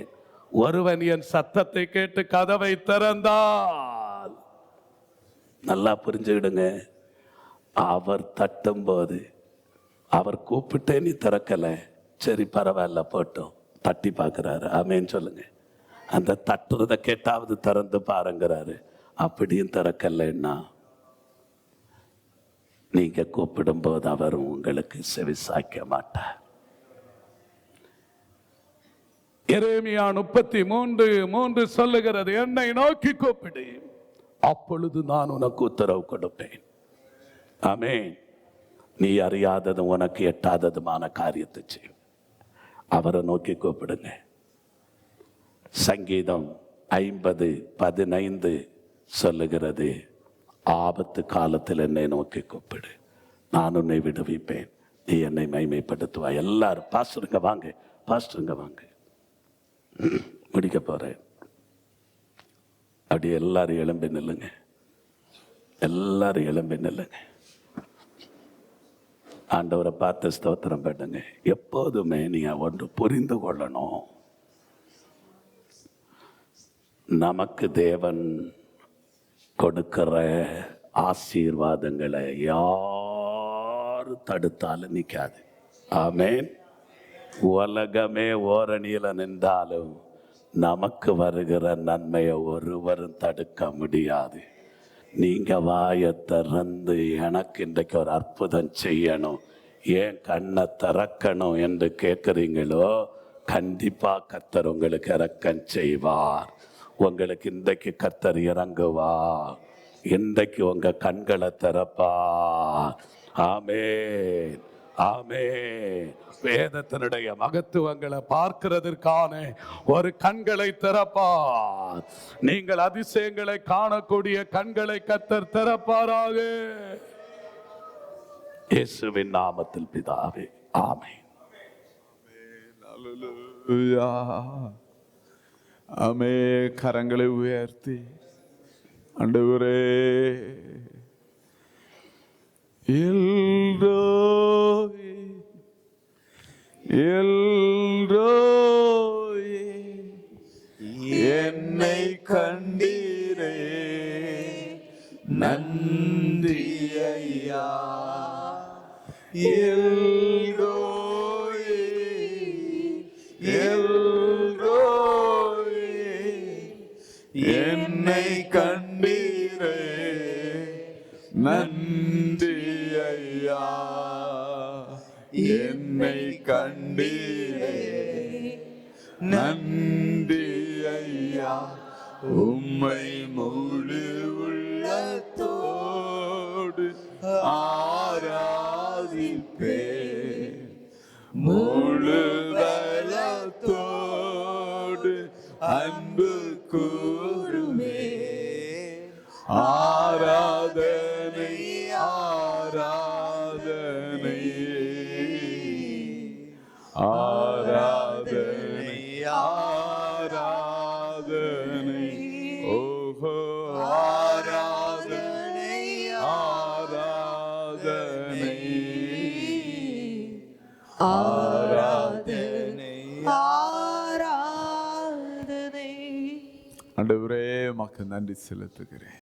ஒருவன் என் சத்தத்தை கேட்டு கதவை திறந்தால். நல்லா புரிஞ்சுக்கிடுங்க. அவர் தட்டும் போது, அவர் கூப்பிட்டே நீ திறக்கல, சரி பரவாயில்ல போட்டோம், தட்டி பார்க்கிறாரு. ஆமென் சொல்லுங்க. அந்த தட்டுறதை கேட்டாவது திறந்து பாருங்கிறாரு. அப்படியும் திறக்கலைன்னா நீங்க கூப்பிடும் போது அவர் உங்களுக்கு செவி சாய்க்க மாட்டார். எரேமியா 33:3 சொல்லுகிறது, என்னை நோக்கி கூப்பிடு, அப்பொழுது நான் உனக்கு உத்தரவு கொடுப்பேன். ஆமென். நீ அறியாததும் உனக்கு எட்டாததுமான காரியத்தை செய்யும். அவரை நோக்கி கூப்பிடுங்க. சங்கீதம் 50:15 சொல்லுகிறது, ஆபத்து காலத்தில் என்னை நோக்கி கூப்பிடு, நான் உன்னை விடுவிப்பேன், நீ என்னை மைமைப்படுத்துவாய். எல்லாரும் பாஸ்டருங்க வாங்க, பாஸ்டருங்க வாங்க, முடிக்க போறேன். அப்படி எல்லாரும் எழும்பி நில்லுங்க. எல்லாரும் எழும்பி நில்லுங்க. ஆண்டவரை பார்த்து ஸ்தோத்திரம் பண்ணுங்க. எப்போதுமே நீங்க ஒன்று புரிந்து கொள்ளணும். நமக்கு தேவன் கொடுக்கிற ஆசீர்வாதங்களை யாரு தடுத்தாலும் நிற்காது. ஆமென். உலகமே ஓரணியில நின்றாலும் நமக்கு வருகிற நன்மையை ஒருவரும் தடுக்க முடியாது. நீங்க வாயை திறந்து எனக்கு இன்றைக்கு ஒரு அற்புதம் செய்யணும், ஏன் கண்ணை திறக்கணும் என்று கேட்குறீங்களோ, கண்டிப்பா கர்த்தர் உங்களுக்கு இரக்கம் செய்வார். உங்களுக்கு இன்றைக்கு கர்த்தர் இறங்குவார். இன்றைக்கு உங்க கண்களை திறப்பார். ஆமென், ஆமென். வேதத்தினுடைய மகத்துவங்களை பார்க்கிறதற்கான ஒரு கண்களை திறப்பார். நீங்கள் அதிசயங்களை காணக்கூடிய கண்களை கர்த்தர் திறப்பாராக. இயேசுவின் நாமத்தில் பிதாவே, ஆமென். ஆமே. கரங்களை உயர்த்தி ஆண்டவரே, எல்ரோய் எல்ரோய் என்னை கண்டீரே, நன்றி ஐயா. எல்ரோய் எல்ரோய் என்னை கண்டீரே, நன்றி ஐயா. என்னை கண்டீரே, நன்றி ஐயா. உம்மை முழு உள்ளத்தோடு ஆராதிப்பேன், முழு பலத்தோடு அன்பு கூறுமே. ஆராதனை ஆராதனை ஆராதனை ஆராதனை, ஓஹோ ஆராதனை ஆராதனை ஆராதனை ஆராதனை. ஆண்டவரே, உமக்கு நன்றி செலுத்துகிறேன்.